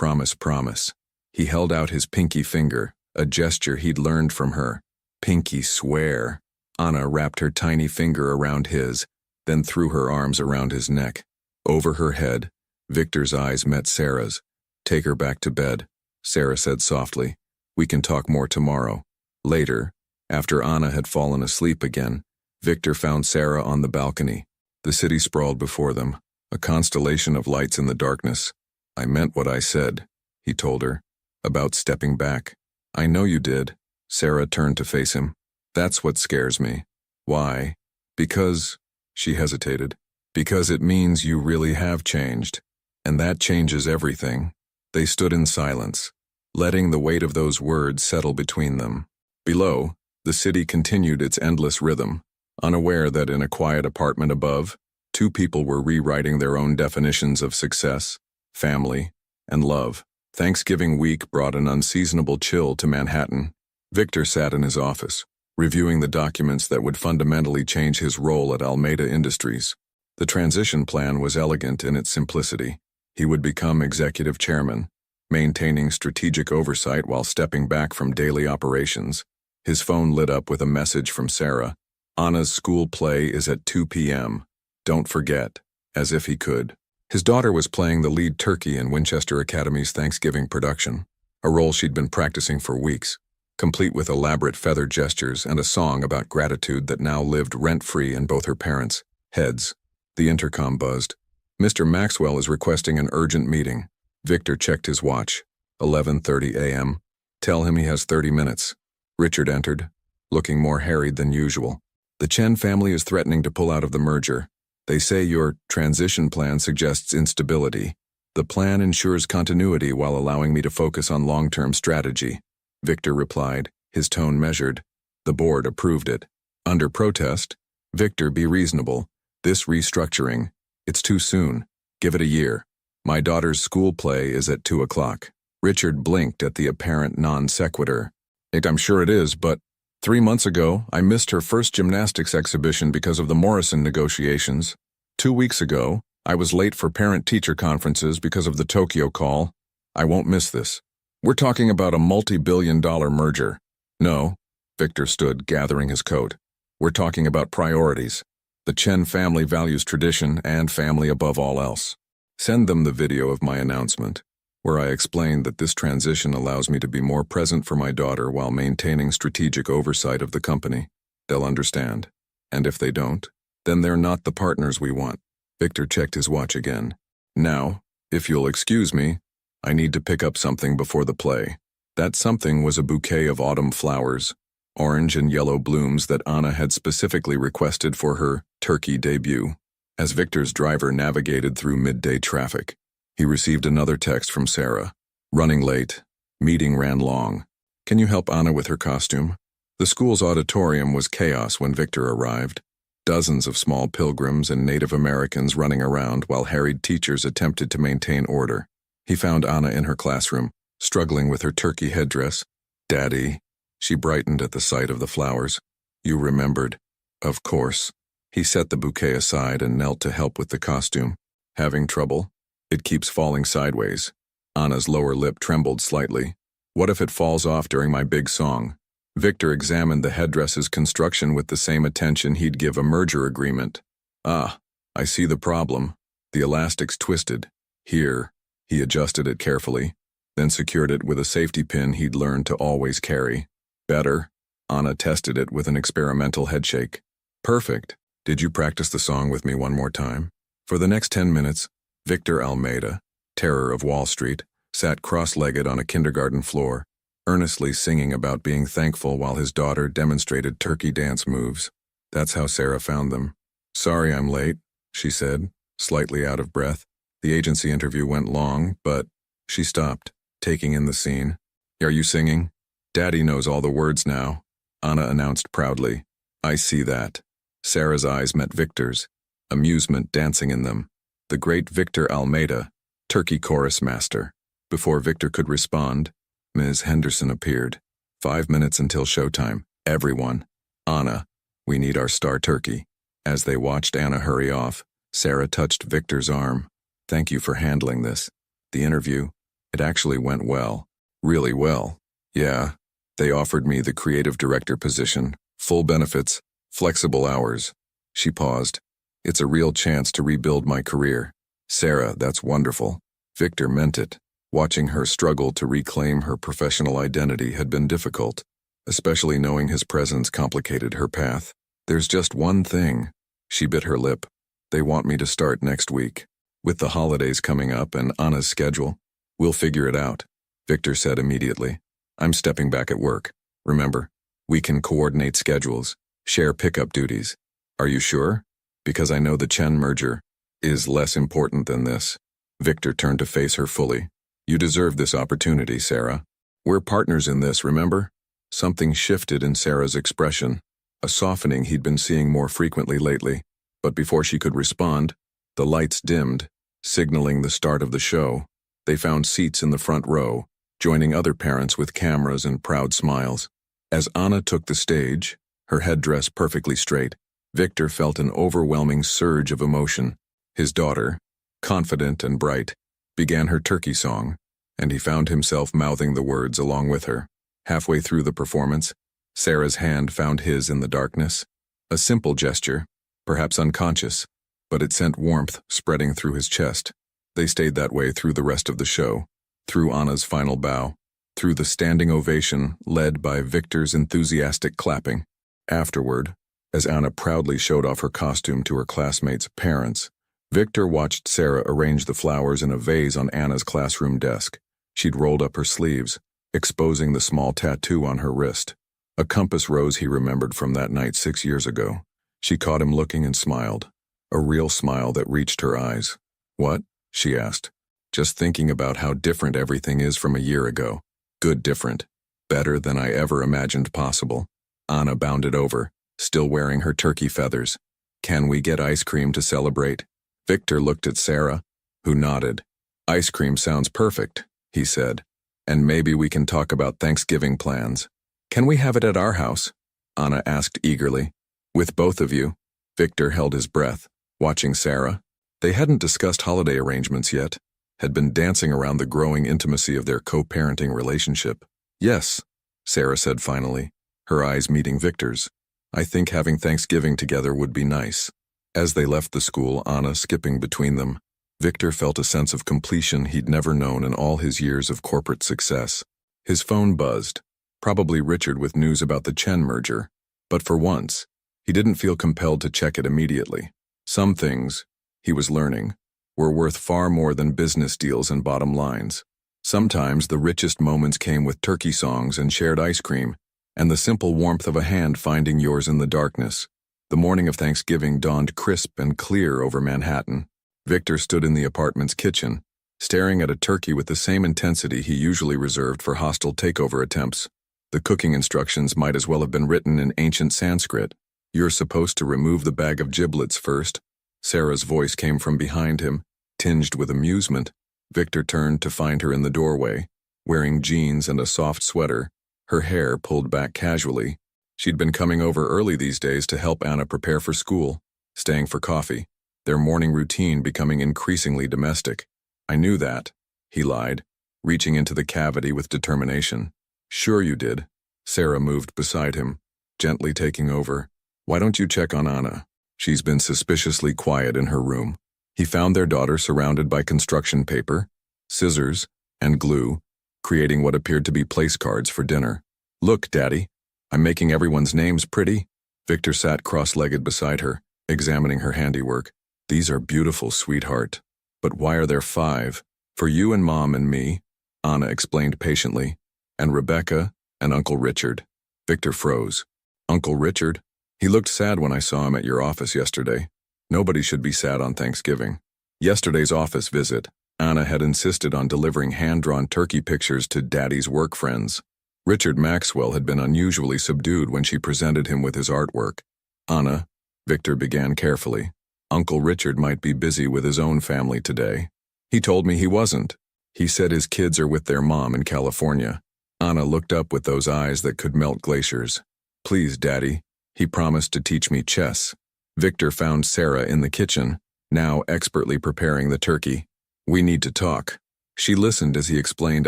Promise, promise. He held out his pinky finger, a gesture he'd learned from her. Pinky swear. Anna wrapped her tiny finger around his, then threw her arms around his neck. Over her head, Victor's eyes met Sarah's. Take her back to bed, Sarah said softly. We can talk more tomorrow. Later, after Anna had fallen asleep again, Victor found Sarah on the balcony. The city sprawled before them, a constellation of lights in the darkness. I meant what I said, he told her, about stepping back. I know you did. Sarah turned to face him. That's what scares me. Why? Because, she hesitated, because it means you really have changed. And that changes everything. They stood in silence, letting the weight of those words settle between them. Below, the city continued its endless rhythm, unaware that in a quiet apartment above, two people were rewriting their own definitions of success, family, and love. Thanksgiving week brought an unseasonable chill to Manhattan. Victor sat in his office, reviewing the documents that would fundamentally change his role at Almeida Industries. The transition plan was elegant in its simplicity. He would become executive chairman, maintaining strategic oversight while stepping back from daily operations. His phone lit up with a message from Sarah. Anna's school play is at 2 p.m. Don't forget, as if he could. His daughter was playing the lead turkey in Winchester Academy's Thanksgiving production, a role she'd been practicing for weeks, complete with elaborate feather gestures and a song about gratitude that now lived rent-free in both her parents' heads. The intercom buzzed. Mr. Maxwell is requesting an urgent meeting. Victor checked his watch. 11:30 a.m. Tell him he has 30 minutes. Richard entered, looking more harried than usual. The Chen family is threatening to pull out of the merger. They say your transition plan suggests instability. The plan ensures continuity while allowing me to focus on long-term strategy. Victor replied, his tone measured. The board approved it. Under protest, Victor, be reasonable. This restructuring, it's too soon. Give it a year. My daughter's school play is at 2 o'clock. Richard blinked at the apparent non sequitur. I'm sure it is, but 3 months ago, I missed her first gymnastics exhibition because of the Morrison negotiations. 2 weeks ago, I was late for parent-teacher conferences because of the Tokyo call. I won't miss this. We're talking about a multi-billion-dollar merger. No, Victor stood, gathering his coat. We're talking about priorities. The Chen family values tradition and family above all else. Send them the video of my announcement, where I explained that this transition allows me to be more present for my daughter while maintaining strategic oversight of the company. They'll understand. And if they don't, then they're not the partners we want. Victor checked his watch again. Now, if you'll excuse me, I need to pick up something before the play. That something was a bouquet of autumn flowers, orange and yellow blooms that Anna had specifically requested for her turkey debut. As Victor's driver navigated through midday traffic, he received another text from Sarah. Running late. Meeting ran long. Can you help Anna with her costume? The school's auditorium was chaos when Victor arrived. Dozens of small pilgrims and Native Americans running around while harried teachers attempted to maintain order. He found Anna in her classroom, struggling with her turkey headdress. Daddy. She brightened at the sight of the flowers. You remembered. Of course. He set the bouquet aside and knelt to help with the costume. Having trouble? It keeps falling sideways. Anna's lower lip trembled slightly. What if it falls off during my big song? Victor examined the headdress's construction with the same attention he'd give a merger agreement. Ah, I see the problem. The elastic's twisted. Here. He adjusted it carefully, then secured it with a safety pin he'd learned to always carry. Better. Anna tested it with an experimental headshake. Perfect. Did you practice the song with me one more time? For the next 10 minutes, Victor Almeida, terror of Wall Street, sat cross-legged on a kindergarten floor, earnestly singing about being thankful while his daughter demonstrated turkey dance moves. That's how Sarah found them. Sorry I'm late, she said, slightly out of breath. The agency interview went long, but she stopped, taking in the scene. Are you singing? Daddy knows all the words now, Anna announced proudly. I see that. Sarah's eyes met Victor's, amusement dancing in them. The great Victor Almeida, turkey chorus master. Before Victor could respond, Ms. Henderson appeared. 5 minutes until showtime. Everyone. Anna, we need our star turkey. As they watched Anna hurry off, Sarah touched Victor's arm. Thank you for handling this. The interview. It actually went well. Really well. Yeah. They offered me the creative director position, full benefits, flexible hours. She paused. It's a real chance to rebuild my career. Sarah, that's wonderful. Victor meant it. Watching her struggle to reclaim her professional identity had been difficult, especially knowing his presence complicated her path. There's just one thing. She bit her lip. They want me to start next week. With the holidays coming up and Anna's schedule, we'll figure it out, Victor said immediately. I'm stepping back at work. Remember, we can coordinate schedules, share pickup duties. Are you sure? Because I know the Chen merger is less important than this. Victor turned to face her fully. You deserve this opportunity, Sarah. We're partners in this, remember? Something shifted in Sarah's expression, a softening he'd been seeing more frequently lately. But before she could respond, the lights dimmed, signaling the start of the show. They found seats in the front row, joining other parents with cameras and proud smiles. As Anna took the stage, her headdress perfectly straight, Victor felt an overwhelming surge of emotion. His daughter, confident and bright, began her turkey song, and he found himself mouthing the words along with her. Halfway through the performance, Sarah's hand found his in the darkness. A simple gesture, perhaps unconscious, but it sent warmth spreading through his chest. They stayed that way through the rest of the show, through Anna's final bow, through the standing ovation led by Victor's enthusiastic clapping. Afterward, as Anna proudly showed off her costume to her classmates' parents, Victor watched Sarah arrange the flowers in a vase on Anna's classroom desk. She'd rolled up her sleeves, exposing the small tattoo on her wrist, a compass rose he remembered from that night 6 years ago. She caught him looking and smiled, a real smile that reached her eyes. What? She asked. Just thinking about how different everything is from a year ago. Good different. Better than I ever imagined possible. Anna bounded over, still wearing her turkey feathers. Can we get ice cream to celebrate? Victor looked at Sarah, who nodded. Ice cream sounds perfect, he said. And maybe we can talk about Thanksgiving plans. Can we have it at our house? Anna asked eagerly. With both of you? Victor held his breath, watching Sarah. They hadn't discussed holiday arrangements yet, had been dancing around the growing intimacy of their co-parenting relationship. Yes, Sarah said finally, her eyes meeting Victor's. I think having Thanksgiving together would be nice. As they left the school, Anna skipping between them, Victor felt a sense of completion he'd never known in all his years of corporate success. His phone buzzed, probably Richard with news about the Chen merger, but for once, he didn't feel compelled to check it immediately. Some things, he was learning, were worth far more than business deals and bottom lines. Sometimes the richest moments came with turkey songs and shared ice cream, and the simple warmth of a hand finding yours in the darkness. The morning of Thanksgiving dawned crisp and clear over Manhattan. Victor stood in the apartment's kitchen, staring at a turkey with the same intensity he usually reserved for hostile takeover attempts. The cooking instructions might as well have been written in ancient Sanskrit. You're supposed to remove the bag of giblets first. Sarah's voice came from behind him, tinged with amusement. Victor turned to find her in the doorway, wearing jeans and a soft sweater, her hair pulled back casually. She'd been coming over early these days to help Anna prepare for school, staying for coffee, their morning routine becoming increasingly domestic. I knew that, he lied, reaching into the cavity with determination. Sure you did. Sarah moved beside him, gently taking over. Why don't you check on Anna? She's been suspiciously quiet in her room. He found their daughter surrounded by construction paper, scissors, and glue, creating what appeared to be place cards for dinner. Look, Daddy, I'm making everyone's names pretty. Victor sat cross-legged beside her, examining her handiwork. These are beautiful, sweetheart. But why are there 5? For you and Mom and me, Anna explained patiently, and Rebecca and Uncle Richard. Victor froze. Uncle Richard? He looked sad when I saw him at your office yesterday. Nobody should be sad on Thanksgiving. Yesterday's office visit, Anna had insisted on delivering hand-drawn turkey pictures to Daddy's work friends. Richard Maxwell had been unusually subdued when she presented him with his artwork. Anna, Victor began carefully. Uncle Richard might be busy with his own family today. He told me he wasn't. He said his kids are with their mom in California. Anna looked up with those eyes that could melt glaciers. Please, Daddy, he promised to teach me chess. Victor found Sarah in the kitchen, now expertly preparing the turkey. We need to talk. She listened as he explained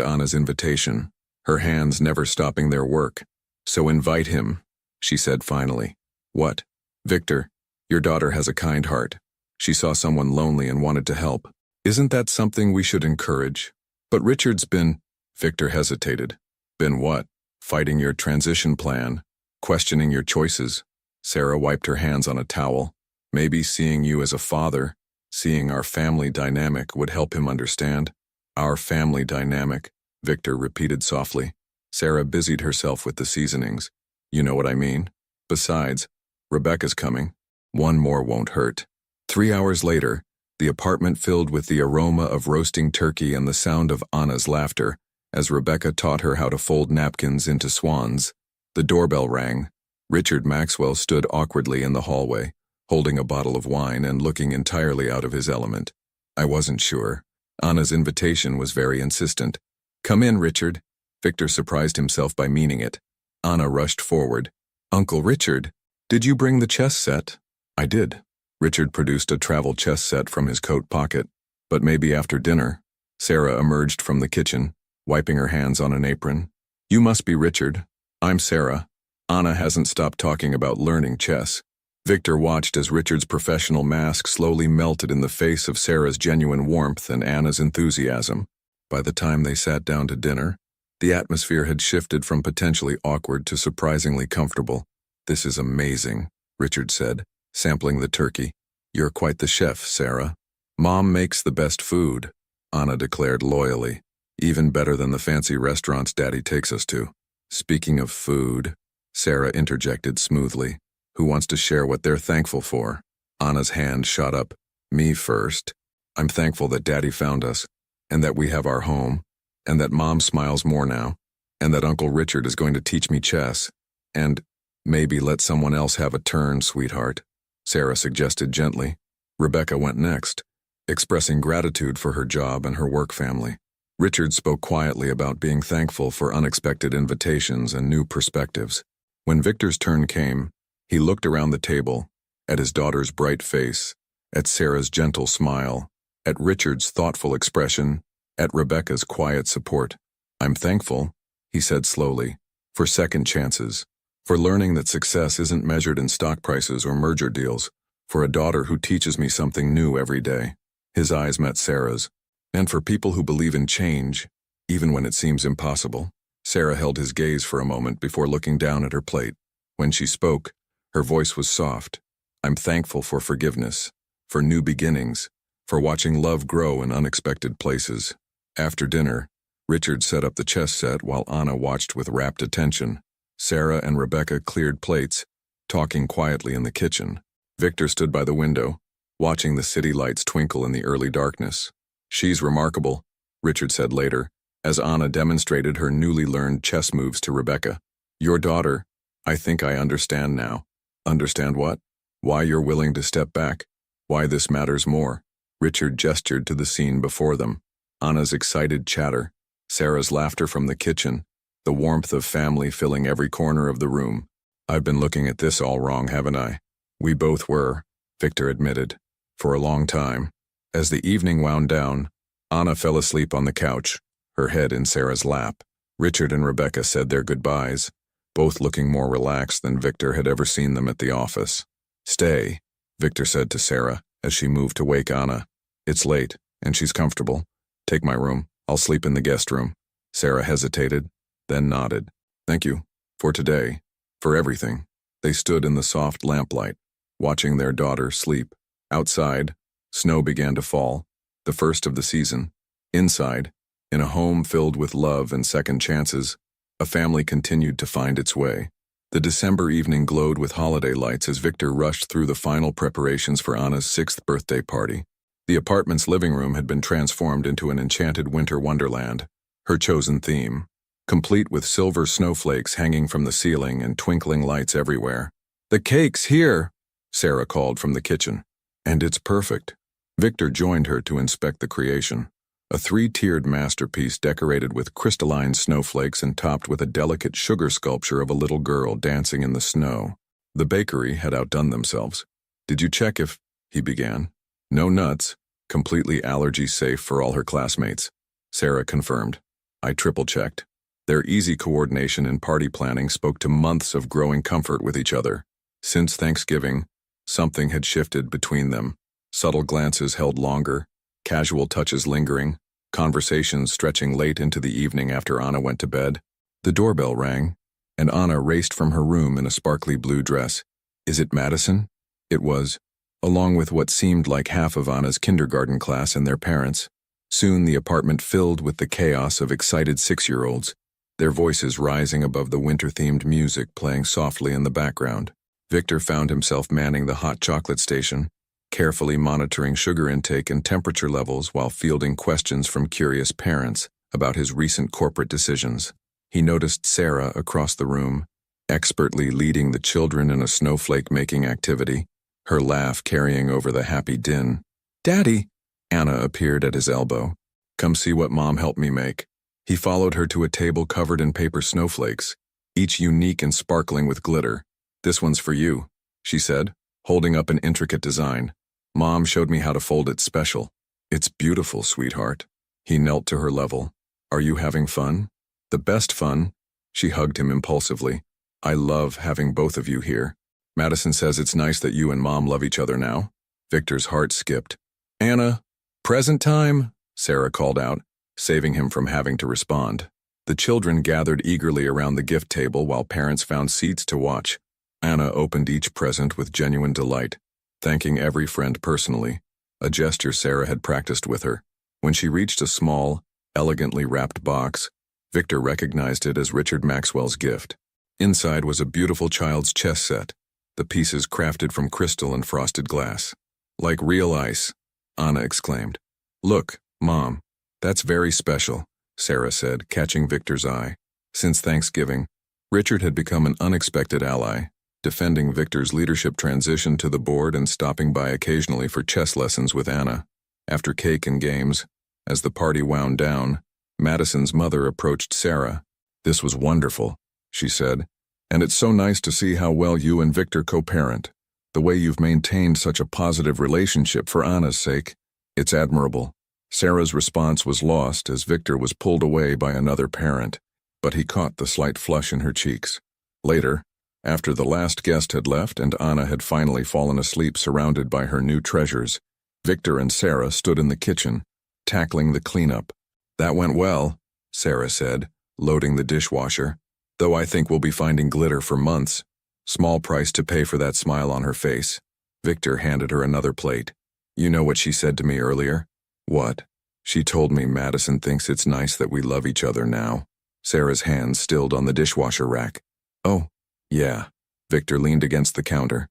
Anna's invitation, her hands never stopping their work. "So invite him," she said finally. "What? Victor, your daughter has a kind heart. She saw someone lonely and wanted to help. Isn't that something we should encourage? But Richard's been—" Victor hesitated. "Been what? Fighting your transition plan, questioning your choices." Sarah wiped her hands on a towel. "Maybe seeing you as a father, seeing our family dynamic would help him understand." "Our family dynamic," Victor repeated softly. Sarah busied herself with the seasonings. "You know what I mean? Besides, Rebecca's coming. One more won't hurt." 3 hours later, the apartment filled with the aroma of roasting turkey and the sound of Anna's laughter as Rebecca taught her how to fold napkins into swans. The doorbell rang. Richard Maxwell stood awkwardly in the hallway, holding a bottle of wine and looking entirely out of his element. "I wasn't sure." Anna's invitation was very insistent. "Come in, Richard." Victor surprised himself by meaning it. Anna rushed forward. "Uncle Richard, did you bring the chess set?" "I did." Richard produced a travel chess set from his coat pocket. "But maybe after dinner." Sarah emerged from the kitchen, wiping her hands on an apron. "You must be Richard. I'm Sarah." Anna hasn't stopped talking about learning chess. Victor watched as Richard's professional mask slowly melted in the face of Sarah's genuine warmth and Anna's enthusiasm. By the time they sat down to dinner, the atmosphere had shifted from potentially awkward to surprisingly comfortable. "This is amazing," Richard said, sampling the turkey. "You're quite the chef, Sarah." "Mom makes the best food," Anna declared loyally. "Even better than the fancy restaurants Daddy takes us to." "Speaking of food," Sarah interjected smoothly, "who wants to share what they're thankful for?" Anna's hand shot up. "Me first. I'm thankful that Daddy found us, and that we have our home, and that Mom smiles more now, and that Uncle Richard is going to teach me chess, and maybe let someone else have a turn, sweetheart," Sarah suggested gently. Rebecca went next, expressing gratitude for her job and her work family. Richard spoke quietly about being thankful for unexpected invitations and new perspectives. When Victor's turn came, he looked around the table, at his daughter's bright face, at Sarah's gentle smile, at Richard's thoughtful expression, at Rebecca's quiet support. "I'm thankful," he said slowly, "for second chances, for learning that success isn't measured in stock prices or merger deals, for a daughter who teaches me something new every day." His eyes met Sarah's. "And for people who believe in change, even when it seems impossible." Sarah held his gaze for a moment before looking down at her plate. When she spoke, her voice was soft. "I'm thankful for forgiveness, for new beginnings, for watching love grow in unexpected places." After dinner, Richard set up the chess set while Anna watched with rapt attention. Sarah and Rebecca cleared plates, talking quietly in the kitchen. Victor stood by the window, watching the city lights twinkle in the early darkness. "She's remarkable," Richard said later, as Anna demonstrated her newly learned chess moves to Rebecca. "Your daughter, I think I understand now." "Understand what?" "Why you're willing to step back, why this matters more." Richard gestured to the scene before them. Anna's excited chatter, Sarah's laughter from the kitchen, the warmth of family filling every corner of the room. "I've been looking at this all wrong, haven't I?" "We both were," Victor admitted, "for a long time." As the evening wound down, Anna fell asleep on the couch, her head in Sarah's lap. Richard and Rebecca said their goodbyes, both looking more relaxed than Victor had ever seen them at the office. "Stay," Victor said to Sarah as she moved to wake Anna. "It's late, and she's comfortable. Take my room. I'll sleep in the guest room." Sarah hesitated, then nodded. "Thank you. For today. For everything." They stood in the soft lamplight, watching their daughter sleep. Outside, snow began to fall, the first of the season. Inside, in a home filled with love and second chances, a family continued to find its way. The December evening glowed with holiday lights as Victor rushed through the final preparations for Anna's 6th birthday party. The apartment's living room had been transformed into an enchanted winter wonderland, her chosen theme, complete with silver snowflakes hanging from the ceiling and twinkling lights everywhere. "The cake's here," Sarah called from the kitchen. "And it's perfect." Victor joined her to inspect the creation, a 3-tiered masterpiece decorated with crystalline snowflakes and topped with a delicate sugar sculpture of a little girl dancing in the snow. The bakery had outdone themselves. "Did you check if—" he began. "No nuts, completely allergy-safe for all her classmates." Sarah confirmed. I triple-checked. Their easy coordination in party planning spoke to months of growing comfort with each other. Since Thanksgiving, something had shifted between them. Subtle glances held longer, casual touches lingering, conversations stretching late into the evening after Anna went to bed. The doorbell rang, and Anna raced from her room in a sparkly blue dress. Is it Madison? It was, along with what seemed like half of Anna's kindergarten class and their parents. Soon the apartment filled with the chaos of excited 6-year-olds, their voices rising above the winter-themed music playing softly in the background. Victor found himself manning the hot chocolate station, carefully monitoring sugar intake and temperature levels while fielding questions from curious parents about his recent corporate decisions. He noticed Sarah across the room, expertly leading the children in a snowflake-making activity, her laugh carrying over the happy din. "Daddy!" Anna appeared at his elbow. "Come see what Mom helped me make." He followed her to a table covered in paper snowflakes, each unique and sparkling with glitter. "This one's for you," she said, holding up an intricate design. "Mom showed me how to fold it special." "It's beautiful, sweetheart." He knelt to her level. "Are you having fun?" "The best fun." She hugged him impulsively. "I love having both of you here. Madison says it's nice that you and Mom love each other now." Victor's heart skipped. "Anna, present time," Sarah called out, saving him from having to respond. The children gathered eagerly around the gift table while parents found seats to watch. Anna opened each present with genuine delight, thanking every friend personally, a gesture Sarah had practiced with her. When she reached a small, elegantly wrapped box, Victor recognized it as Richard Maxwell's gift. Inside was a beautiful child's chess set, the pieces crafted from crystal and frosted glass. "Like real ice," Anna exclaimed. "Look, Mom, that's very special," Sarah said, catching Victor's eye. Since Thanksgiving, Richard had become an unexpected ally, defending Victor's leadership transition to the board and stopping by occasionally for chess lessons with Anna. After cake and games, as the party wound down, Madison's mother approached Sarah. "This was wonderful," she said, "and it's so nice to see how well you and Victor co-parent. The way you've maintained such a positive relationship for Anna's sake, it's admirable." Sarah's response was lost as Victor was pulled away by another parent, but he caught the slight flush in her cheeks. Later, after the last guest had left and Anna had finally fallen asleep surrounded by her new treasures, Victor and Sarah stood in the kitchen, tackling the cleanup. "That went well," Sarah said, loading the dishwasher, "though I think we'll be finding glitter for months." Small price to pay for that smile on her face. Victor handed her another plate. "You know what she said to me earlier?" "What?" "She told me Madison thinks it's nice that we love each other now." Sarah's hands stilled on the dishwasher rack. "Oh, yeah." Victor leaned against the counter.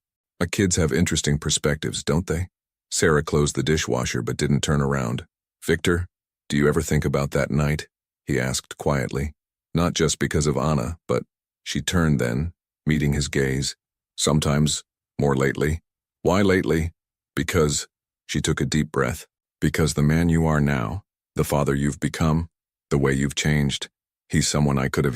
Kids have interesting perspectives, don't they?" Sarah closed the dishwasher but didn't turn around. "Victor, do you ever think about that night?" he asked quietly. Not just because of Anna, but she turned then, meeting his gaze. "Sometimes, more lately." "Why lately?" "Because," she took a deep breath, "because the man you are now, the father you've become, the way you've changed, he's someone I could have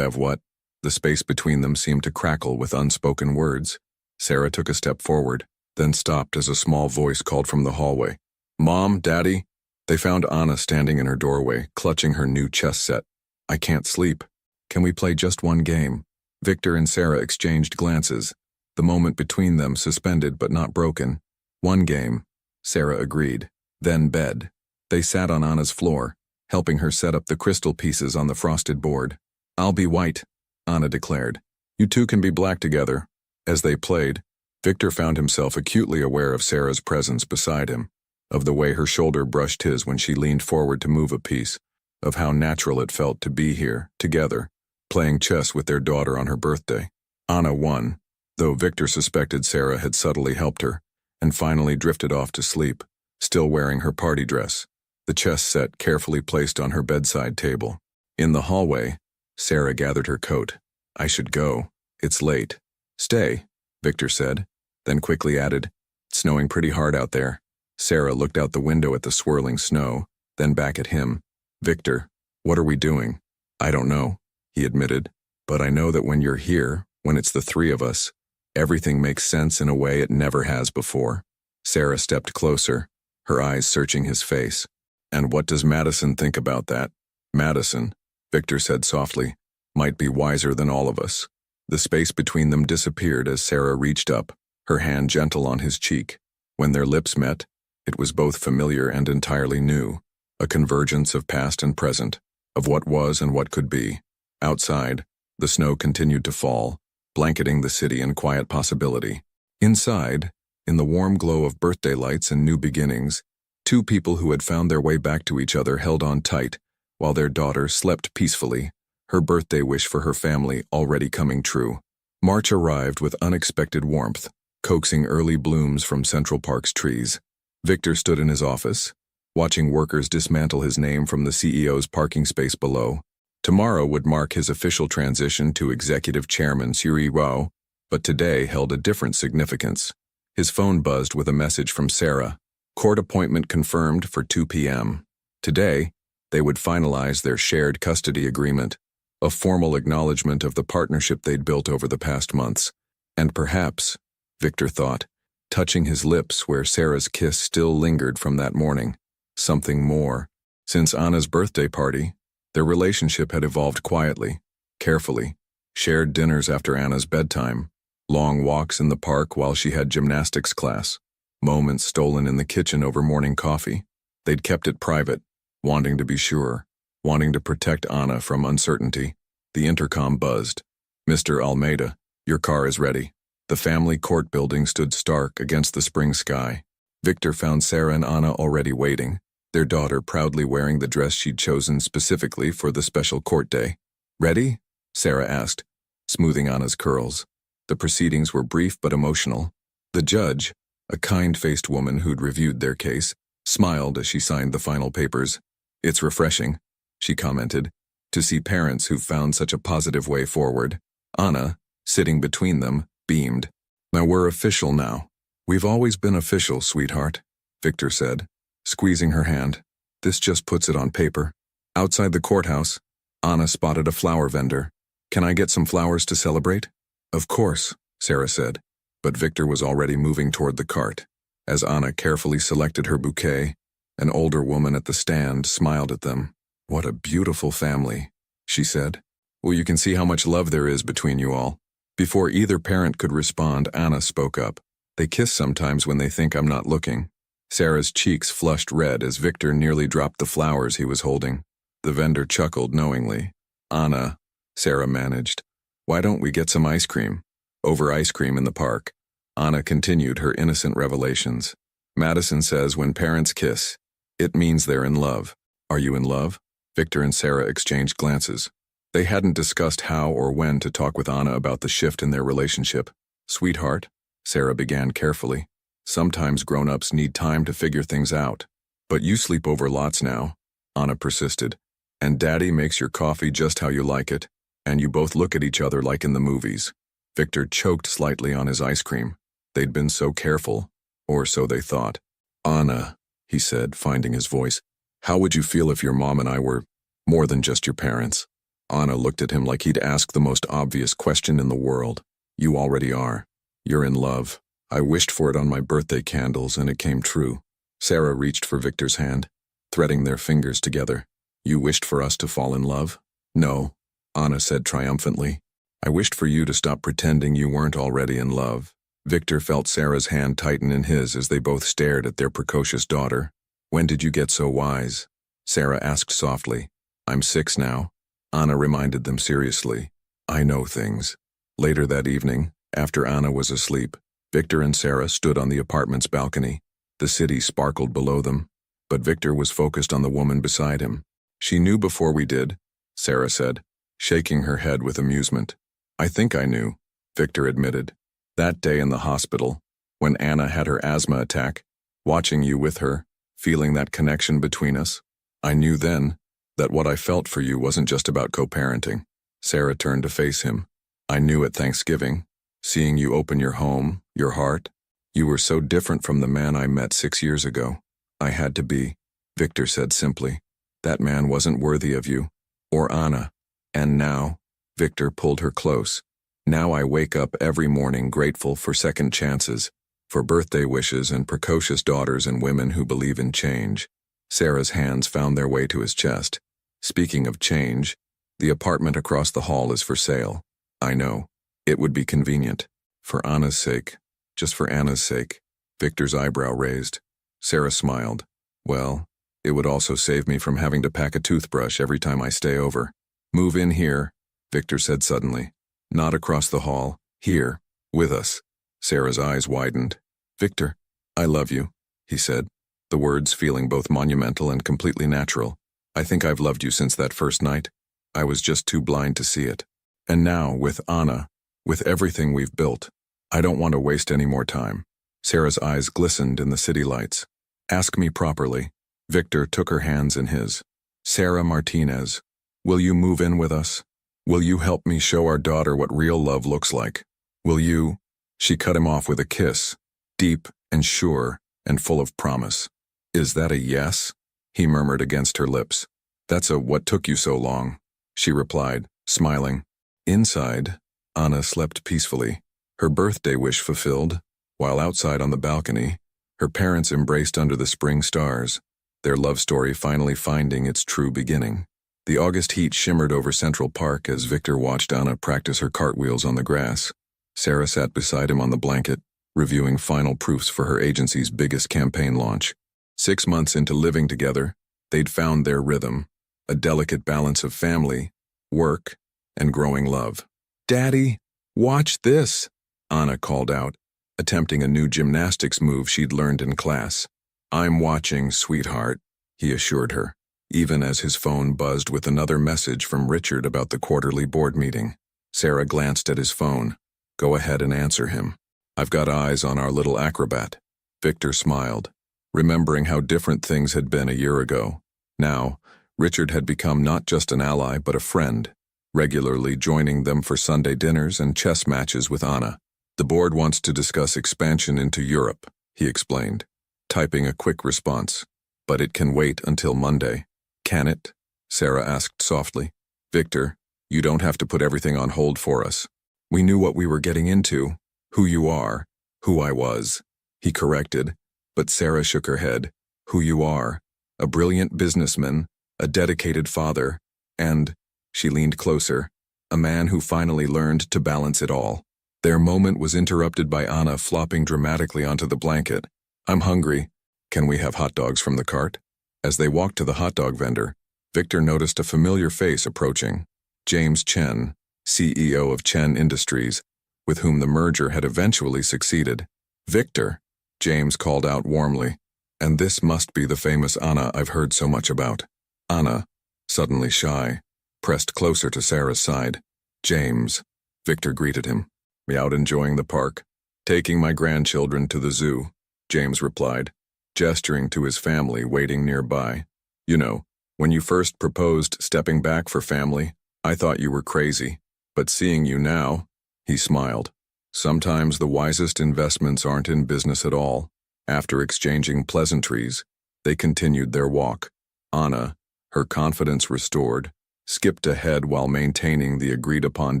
what?" The space between them seemed to crackle with unspoken words. Sarah took a step forward, then stopped as a small voice called from the hallway. "Mom, Daddy?" They found Anna standing in her doorway, clutching her new chess set. "I can't sleep. Can we play just one game?" Victor and Sarah exchanged glances, the moment between them suspended but not broken. "One game," Sarah agreed. Then bed. They sat on Anna's floor, helping her set up the crystal pieces on the frosted board. "I'll be white," Anna declared. "You two can be black together." As they played, Victor found himself acutely aware of Sarah's presence beside him, of the way her shoulder brushed his when she leaned forward to move a piece, of how natural it felt to be here, together, playing chess with their daughter on her birthday. Anna won, though Victor suspected Sarah had subtly helped her, and finally drifted off to sleep, still wearing her party dress, the chess set carefully placed on her bedside table. In the hallway, Sarah gathered her coat. "I should go. It's late." "Stay," Victor said, then quickly added, "It's snowing pretty hard out there." Sarah looked out the window at the swirling snow, then back at him. "Victor, what are we doing?" "I don't know," he admitted, "but I know that when you're here, when it's the three of us, everything makes sense in a way it never has before." Sarah stepped closer, her eyes searching his face. And what does Madison think about that? Madison, Victor said softly, might be wiser than all of us. The space between them disappeared as Sarah reached up, her hand gentle on his cheek. When their lips met, it was both familiar and entirely new, a convergence of past and present, of what was and what could be. Outside, the snow continued to fall, blanketing the city in quiet possibility. Inside, in the warm glow of birthday lights and new beginnings, two people who had found their way back to each other held on tight, while their daughter slept peacefully, her birthday wish for her family already coming true. March arrived with unexpected warmth, coaxing early blooms from Central Park's trees. Victor stood in his office, watching workers dismantle his name from the CEO's parking space below. Tomorrow would mark his official transition to executive chairman Suri Rao, but today held a different significance. His phone buzzed with a message from Sarah. Court appointment confirmed for 2 p.m. Today, they would finalize their shared custody agreement, a formal acknowledgement of the partnership they'd built over the past months. And perhaps, Victor thought, touching his lips where Sarah's kiss still lingered from that morning, something more. Since Anna's birthday party, their relationship had evolved quietly, carefully, shared dinners after Anna's bedtime, long walks in the park while she had gymnastics class, moments stolen in the kitchen over morning coffee. They'd kept it private, wanting to be sure, wanting to protect Anna from uncertainty. The intercom buzzed. "Mr. Almeida, your car is ready." The family court building stood stark against the spring sky. Victor found Sarah and Anna already waiting, their daughter proudly wearing the dress she'd chosen specifically for the special court day. "Ready?" Sarah asked, smoothing Anna's curls. The proceedings were brief but emotional. The judge, a kind-faced woman who'd reviewed their case, smiled as she signed the final papers. "It's refreshing," she commented, "to see parents who've found such a positive way forward." Anna, sitting between them, beamed. "Now we're official now." "We've always been official, sweetheart," Victor said, squeezing her hand. "This just puts it on paper." Outside the courthouse, Anna spotted a flower vendor. "Can I get some flowers to celebrate?" "Of course," Sarah said, but Victor was already moving toward the cart. As Anna carefully selected her bouquet, an older woman at the stand smiled at them. "What a beautiful family," she said. "Well, you can see how much love there is between you all." Before either parent could respond, Anna spoke up. "They kiss sometimes when they think I'm not looking." Sarah's cheeks flushed red as Victor nearly dropped the flowers he was holding. The vendor chuckled knowingly. "Anna," Sarah managed, "why don't we get some ice cream?" Over ice cream in the park, Anna continued her innocent revelations. "Madison says when parents kiss, it means they're in love." "Are you in love?" Victor and Sarah exchanged glances. They hadn't discussed how or when to talk with Anna about the shift in their relationship. "Sweetheart," Sarah began carefully, "sometimes grown-ups need time to figure things out. But you sleep over lots now," Anna persisted, "and Daddy makes your coffee just how you like it, and you both look at each other like in the movies." Victor choked slightly on his ice cream. They'd been so careful, or so they thought. "Anna," he said, finding his voice, "how would you feel if your mom and I were more than just your parents?" Anna looked at him like he'd asked the most obvious question in the world. "You already are. You're in love. I wished for it on my birthday candles, and it came true." Sarah reached for Victor's hand, threading their fingers together. "You wished for us to fall in love?" "No," Anna said triumphantly. "I wished for you to stop pretending you weren't already in love." Victor felt Sarah's hand tighten in his as they both stared at their precocious daughter. "When did you get so wise?" Sarah asked softly. "I'm 6 now," Anna reminded them seriously. "I know things." Later that evening, after Anna was asleep, Victor and Sarah stood on the apartment's balcony. The city sparkled below them, but Victor was focused on the woman beside him. "She knew before we did," Sarah said, shaking her head with amusement. "I think I knew," Victor admitted. "That day in the hospital, when Anna had her asthma attack, watching you with her, feeling that connection between us, I knew then that what I felt for you wasn't just about co-parenting." Sarah turned to face him. "I knew at Thanksgiving, seeing you open your home, your heart. You were so different from the man I met 6 years ago. I had to be," Victor said simply. "That man wasn't worthy of you, or Anna. And now," Victor pulled her close, "now I wake up every morning grateful for second chances, for birthday wishes and precocious daughters and women who believe in change." Sarah's hands found their way to his chest. Speaking of change, the apartment across the hall is for sale. I know. It would be convenient. For Anna's sake. Just for Anna's sake. Victor's eyebrow raised. Sarah smiled. Well, it would also save me from having to pack a toothbrush every time I stay over. Move in here, Victor said suddenly. Not across the hall. Here. With us. Sarah's eyes widened. Victor, I love you, he said, the words feeling both monumental and completely natural. I think I've loved you since that first night. I was just too blind to see it. And now, with Anna, with everything we've built, I don't want to waste any more time. Sarah's eyes glistened in the city lights. Ask me properly. Victor took her hands in his. Sarah Martinez, will you move in with us? Will you help me show our daughter what real love looks like? Will you? She cut him off with a kiss, deep and sure and full of promise. Is that a yes? He murmured against her lips. That's a what took you so long, she replied, smiling. Inside, Anna slept peacefully, her birthday wish fulfilled, while outside on the balcony, her parents embraced under the spring stars, their love story finally finding its true beginning. The August heat shimmered over Central Park as Victor watched Anna practice her cartwheels on the grass. Sarah sat beside him on the blanket, reviewing final proofs for her agency's biggest campaign launch. 6 months into living together, they'd found their rhythm, a delicate balance of family, work, and growing love. Daddy, watch this, Anna called out, attempting a new gymnastics move she'd learned in class. I'm watching, sweetheart, he assured her, even as his phone buzzed with another message from Richard about the quarterly board meeting. Sarah glanced at his phone. Go ahead and answer him. I've got eyes on our little acrobat. Victor smiled, remembering how different things had been a year ago. Now, Richard had become not just an ally but a friend, regularly joining them for Sunday dinners and chess matches with Anna. The board wants to discuss expansion into Europe, he explained, typing a quick response. But it can wait until Monday. Can it? Sarah asked softly. Victor, you don't have to put everything on hold for us. We knew what we were getting into, who you are, who I was. He corrected, but Sarah shook her head. Who you are, a brilliant businessman, a dedicated father, and, she leaned closer, a man who finally learned to balance it all. Their moment was interrupted by Anna flopping dramatically onto the blanket. I'm hungry. Can we have hot dogs from the cart? As they walked to the hot dog vendor, Victor noticed a familiar face approaching. James Chen, CEO of Chen Industries, with whom the merger had eventually succeeded. Victor, James called out warmly. And this must be the famous Anna I've heard so much about. Anna, suddenly shy, pressed closer to Sarah's side. James, Victor greeted him. Me out enjoying the park. Taking my grandchildren to the zoo, James replied, gesturing to his family waiting nearby. You know, when you first proposed stepping back for family, I thought you were crazy. But seeing you now, he smiled. Sometimes the wisest investments aren't in business at all. After exchanging pleasantries, they continued their walk. Anna, her confidence restored, skipped ahead while maintaining the agreed-upon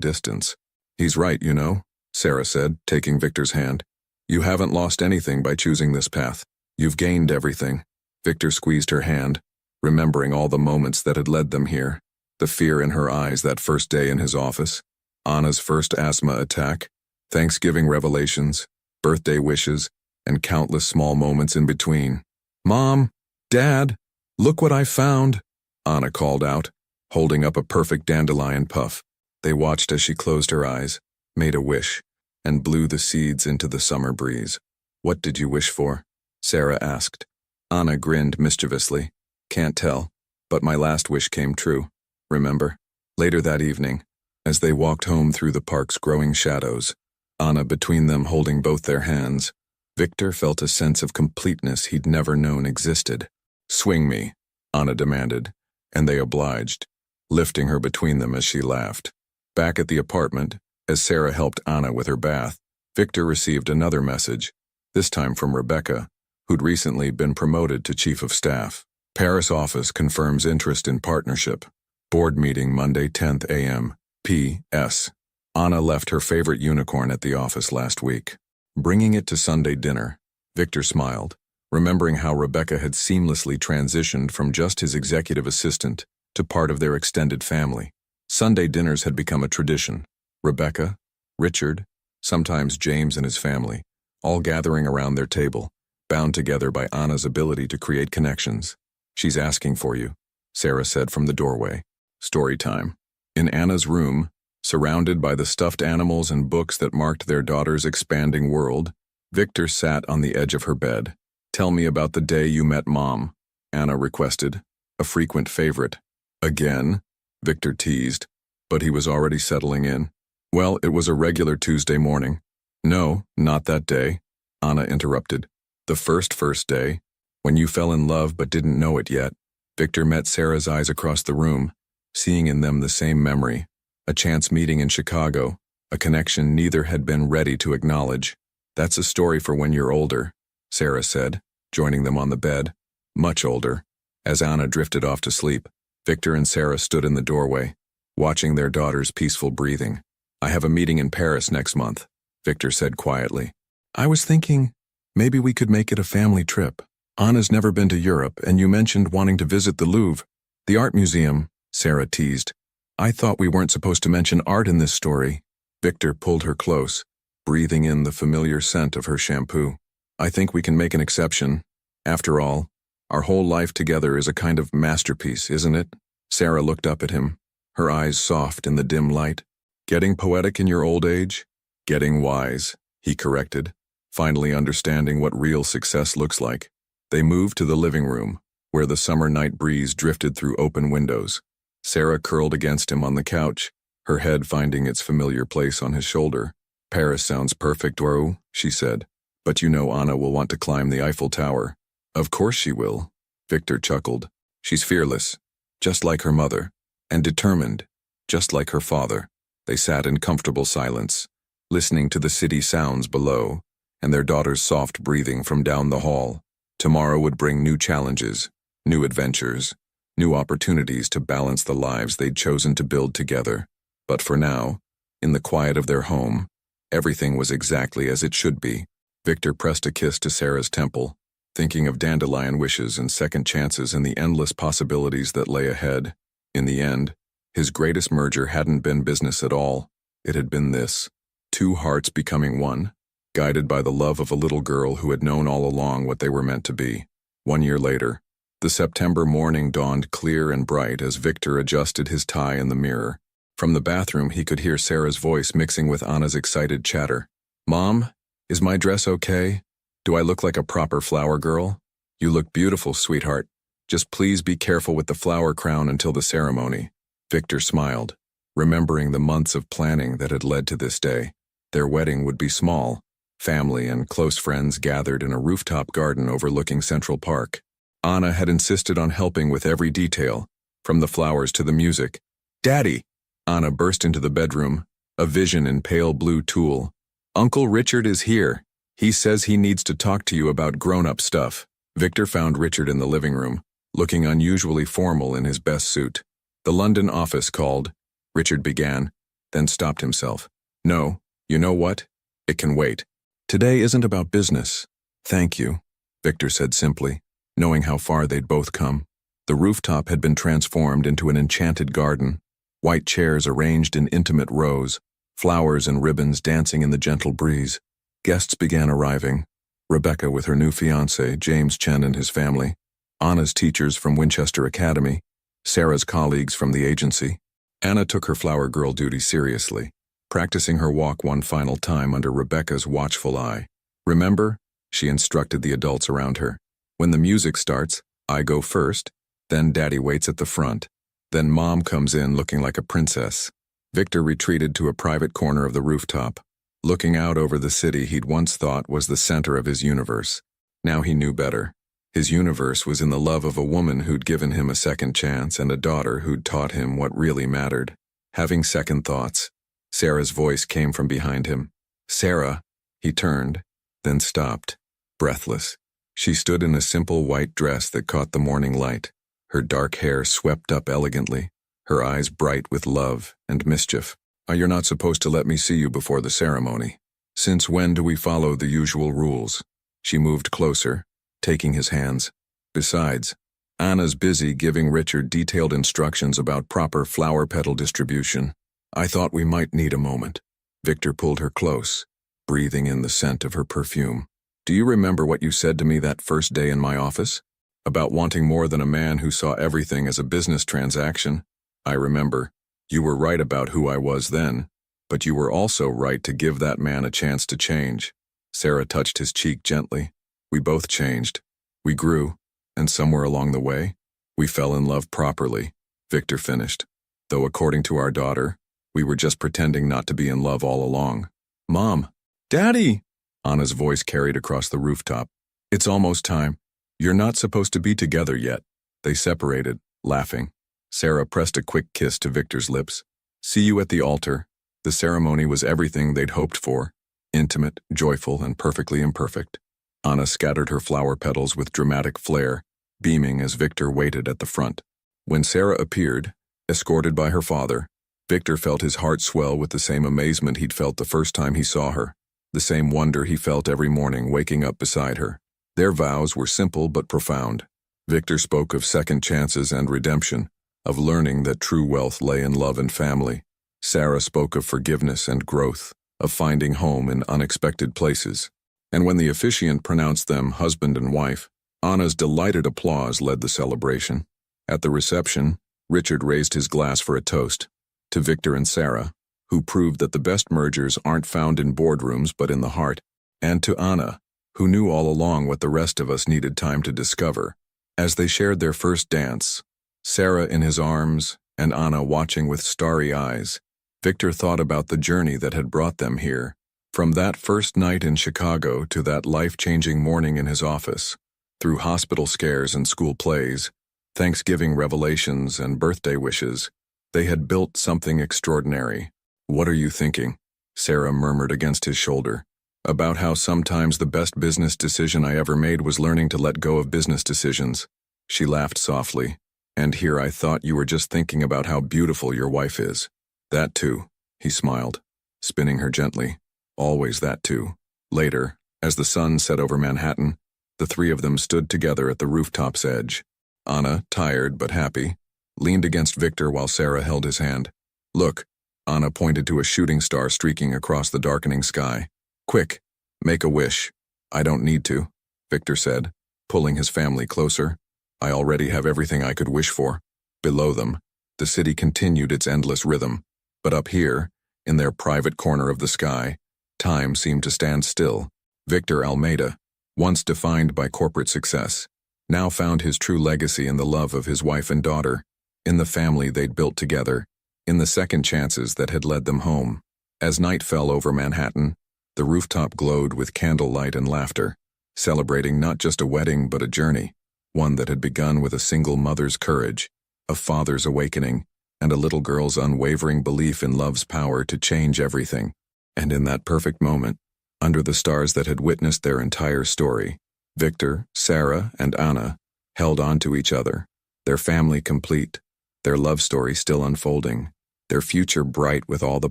distance. He's right, you know, Sarah said, taking Victor's hand. You haven't lost anything by choosing this path. You've gained everything. Victor squeezed her hand, remembering all the moments that had led them here. The fear in her eyes that first day in his office, Anna's first asthma attack, Thanksgiving revelations, birthday wishes, and countless small moments in between. Mom, Dad, look what I found, Anna called out, holding up a perfect dandelion puff. They watched as she closed her eyes, made a wish, and blew the seeds into the summer breeze. What did you wish for? Sarah asked. Anna grinned mischievously. Can't tell, but my last wish came true. Remember? Later that evening, as they walked home through the park's growing shadows, Anna between them holding both their hands, Victor felt a sense of completeness he'd never known existed. Swing me, Anna demanded, and they obliged, lifting her between them as she laughed. Back at the apartment, as Sarah helped Anna with her bath, Victor received another message, this time from Rebecca, who'd recently been promoted to Chief of Staff. Paris office confirms interest in partnership. Board meeting Monday 10th a.m. P.S. Anna left her favorite unicorn at the office last week. Bringing it to Sunday dinner, Victor smiled, remembering how Rebecca had seamlessly transitioned from just his executive assistant to part of their extended family. Sunday dinners had become a tradition. Rebecca, Richard, sometimes James and his family, all gathering around their table, bound together by Anna's ability to create connections. "She's asking for you," Sarah said from the doorway. Story time. In Anna's room, surrounded by the stuffed animals and books that marked their daughter's expanding world, Victor sat on the edge of her bed. "Tell me about the day you met Mom," Anna requested, a frequent favorite. "Again?" Victor teased, but he was already settling in. "Well, it was a regular Tuesday morning." "No, not that day," Anna interrupted. "The first day, when you fell in love but didn't know it yet." Victor met Sarah's eyes across the room, seeing in them the same memory. A chance meeting in Chicago, a connection neither had been ready to acknowledge. "That's a story for when you're older," Sarah said, joining them on the bed. "Much older." As Anna drifted off to sleep, Victor and Sarah stood in the doorway, watching their daughter's peaceful breathing. "I have a meeting in Paris next month," Victor said quietly. "I was thinking maybe we could make it a family trip. Anna's never been to Europe, and you mentioned wanting to visit the Louvre, the art museum," Sarah teased. "I thought we weren't supposed to mention art in this story." Victor pulled her close, breathing in the familiar scent of her shampoo. "I think we can make an exception. After all, our whole life together is a kind of masterpiece, isn't it?" Sarah looked up at him, her eyes soft in the dim light. "Getting poetic in your old age?" "Getting wise," he corrected, finally understanding what real success looks like. They moved to the living room, where the summer night breeze drifted through open windows. Sarah curled against him on the couch, her head finding its familiar place on his shoulder. "Paris sounds perfect, Wu," she said. "But you know Anna will want to climb the Eiffel Tower." "Of course she will," Victor chuckled. "She's fearless, just like her mother, and determined, just like her father." They sat in comfortable silence, listening to the city sounds below, and their daughter's soft breathing from down the hall. Tomorrow would bring new challenges, new adventures, new opportunities to balance the lives they'd chosen to build together. But for now, in the quiet of their home, everything was exactly as it should be. Victor pressed a kiss to Sarah's temple, thinking of dandelion wishes and second chances and the endless possibilities that lay ahead. In the end, his greatest merger hadn't been business at all. It had been this: two hearts becoming one, guided by the love of a little girl who had known all along what they were meant to be. 1 year later, the September morning dawned clear and bright as Victor adjusted his tie in the mirror. From the bathroom, he could hear Sarah's voice mixing with Anna's excited chatter. "Mom, is my dress okay? Do I look like a proper flower girl?" "You look beautiful, sweetheart. Just please be careful with the flower crown until the ceremony." Victor smiled, remembering the months of planning that had led to this day. Their wedding would be small, family and close friends gathered in a rooftop garden overlooking Central Park. Anna had insisted on helping with every detail, from the flowers to the music. "Daddy!" Anna burst into the bedroom, a vision in pale blue tulle. "Uncle Richard is here. He says he needs to talk to you about grown-up stuff." Victor found Richard in the living room, looking unusually formal in his best suit. "The London office called," Richard began, then stopped himself. "No, you know what? It can wait. Today isn't about business." "Thank you," Victor said simply, knowing how far they'd both come. The rooftop had been transformed into an enchanted garden, white chairs arranged in intimate rows, flowers and ribbons dancing in the gentle breeze. Guests began arriving: Rebecca with her new fiancé, James Chen and his family, Anna's teachers from Winchester Academy, Sarah's colleagues from the agency. Anna took her flower girl duty seriously, practicing her walk one final time under Rebecca's watchful eye. "Remember," she instructed the adults around her, "when the music starts, I go first, then Daddy waits at the front, then Mom comes in looking like a princess." Victor retreated to a private corner of the rooftop, looking out over the city he'd once thought was the center of his universe. Now he knew better. His universe was in the love of a woman who'd given him a second chance and a daughter who'd taught him what really mattered. Having second thoughts, Sarah's voice came from behind him. "Sarah." He turned, then stopped, breathless. She stood in a simple white dress that caught the morning light, her dark hair swept up elegantly, her eyes bright with love and mischief. "You're not supposed to let me see you before the ceremony. Since when do we follow the usual rules?" She moved closer, taking his hands. Besides, Anna's busy giving Richard detailed instructions about proper flower petal distribution. I thought we might need a moment. Victor pulled her close, breathing in the scent of her perfume. Do you remember what you said to me that first day in my office? About wanting more than a man who saw everything as a business transaction? I remember. You were right about who I was then, but you were also right to give that man a chance to change. Sarah touched his cheek gently. We both changed. We grew, and somewhere along the way, we fell in love properly, Victor finished. Though according to our daughter, we were just pretending not to be in love all along. Mom! Daddy! Anna's voice carried across the rooftop. It's almost time. You're not supposed to be together yet. They separated, laughing. Sarah pressed a quick kiss to Victor's lips. See you at the altar. The ceremony was everything they'd hoped for. Intimate, joyful, and perfectly imperfect. Anna scattered her flower petals with dramatic flair, beaming as Victor waited at the front. When Sarah appeared, escorted by her father, Victor felt his heart swell with the same amazement he'd felt the first time he saw her, the same wonder he felt every morning waking up beside her. Their vows were simple but profound. Victor spoke of second chances and redemption, of learning that true wealth lay in love and family. Sarah spoke of forgiveness and growth, of finding home in unexpected places. And when the officiant pronounced them husband and wife, Anna's delighted applause led the celebration. At the reception, Richard raised his glass for a toast, to Victor and Sarah, who proved that the best mergers aren't found in boardrooms but in the heart, and to Anna, who knew all along what the rest of us needed time to discover. As they shared their first dance, Sarah in his arms and Anna watching with starry eyes, Victor thought about the journey that had brought them here, from that first night in Chicago to that life-changing morning in his office, through hospital scares and school plays, Thanksgiving revelations and birthday wishes. They had built something extraordinary. What are you thinking? Sarah murmured against his shoulder. About how sometimes the best business decision I ever made was learning to let go of business decisions. She laughed softly. And here I thought you were just thinking about how beautiful your wife is. That too, he smiled, spinning her gently. Always that too. Later, as the sun set over Manhattan, the three of them stood together at the rooftop's edge. Anna, tired but happy, leaned against Victor while Sarah held his hand. Look, Anna pointed to a shooting star streaking across the darkening sky. Quick, make a wish. I don't need to, Victor said, pulling his family closer. I already have everything I could wish for. Below them, the city continued its endless rhythm. But up here, in their private corner of the sky, time seemed to stand still. Victor Almeida, once defined by corporate success, now found his true legacy in the love of his wife and daughter, in the family they'd built together, in the second chances that had led them home. As night fell over Manhattan, the rooftop glowed with candlelight and laughter, celebrating not just a wedding but a journey, one that had begun with a single mother's courage, a father's awakening, and a little girl's unwavering belief in love's power to change everything. And in that perfect moment, under the stars that had witnessed their entire story, Victor, Sarah, and Anna held on to each other, their family complete, their love story still unfolding, their future bright with all the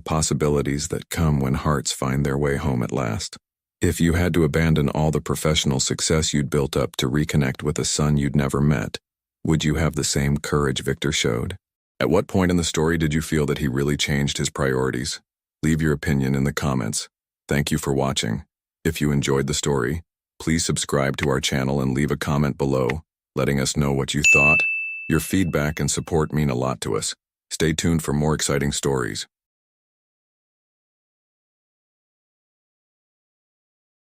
possibilities that come when hearts find their way home at last. If you had to abandon all the professional success you'd built up to reconnect with a son you'd never met, would you have the same courage Victor showed? At what point in the story did you feel that he really changed his priorities? Leave your opinion in the comments. Thank you for watching. If you enjoyed the story, please subscribe to our channel and leave a comment below, letting us know what you thought. Your feedback and support mean a lot to us. Stay tuned for more exciting stories.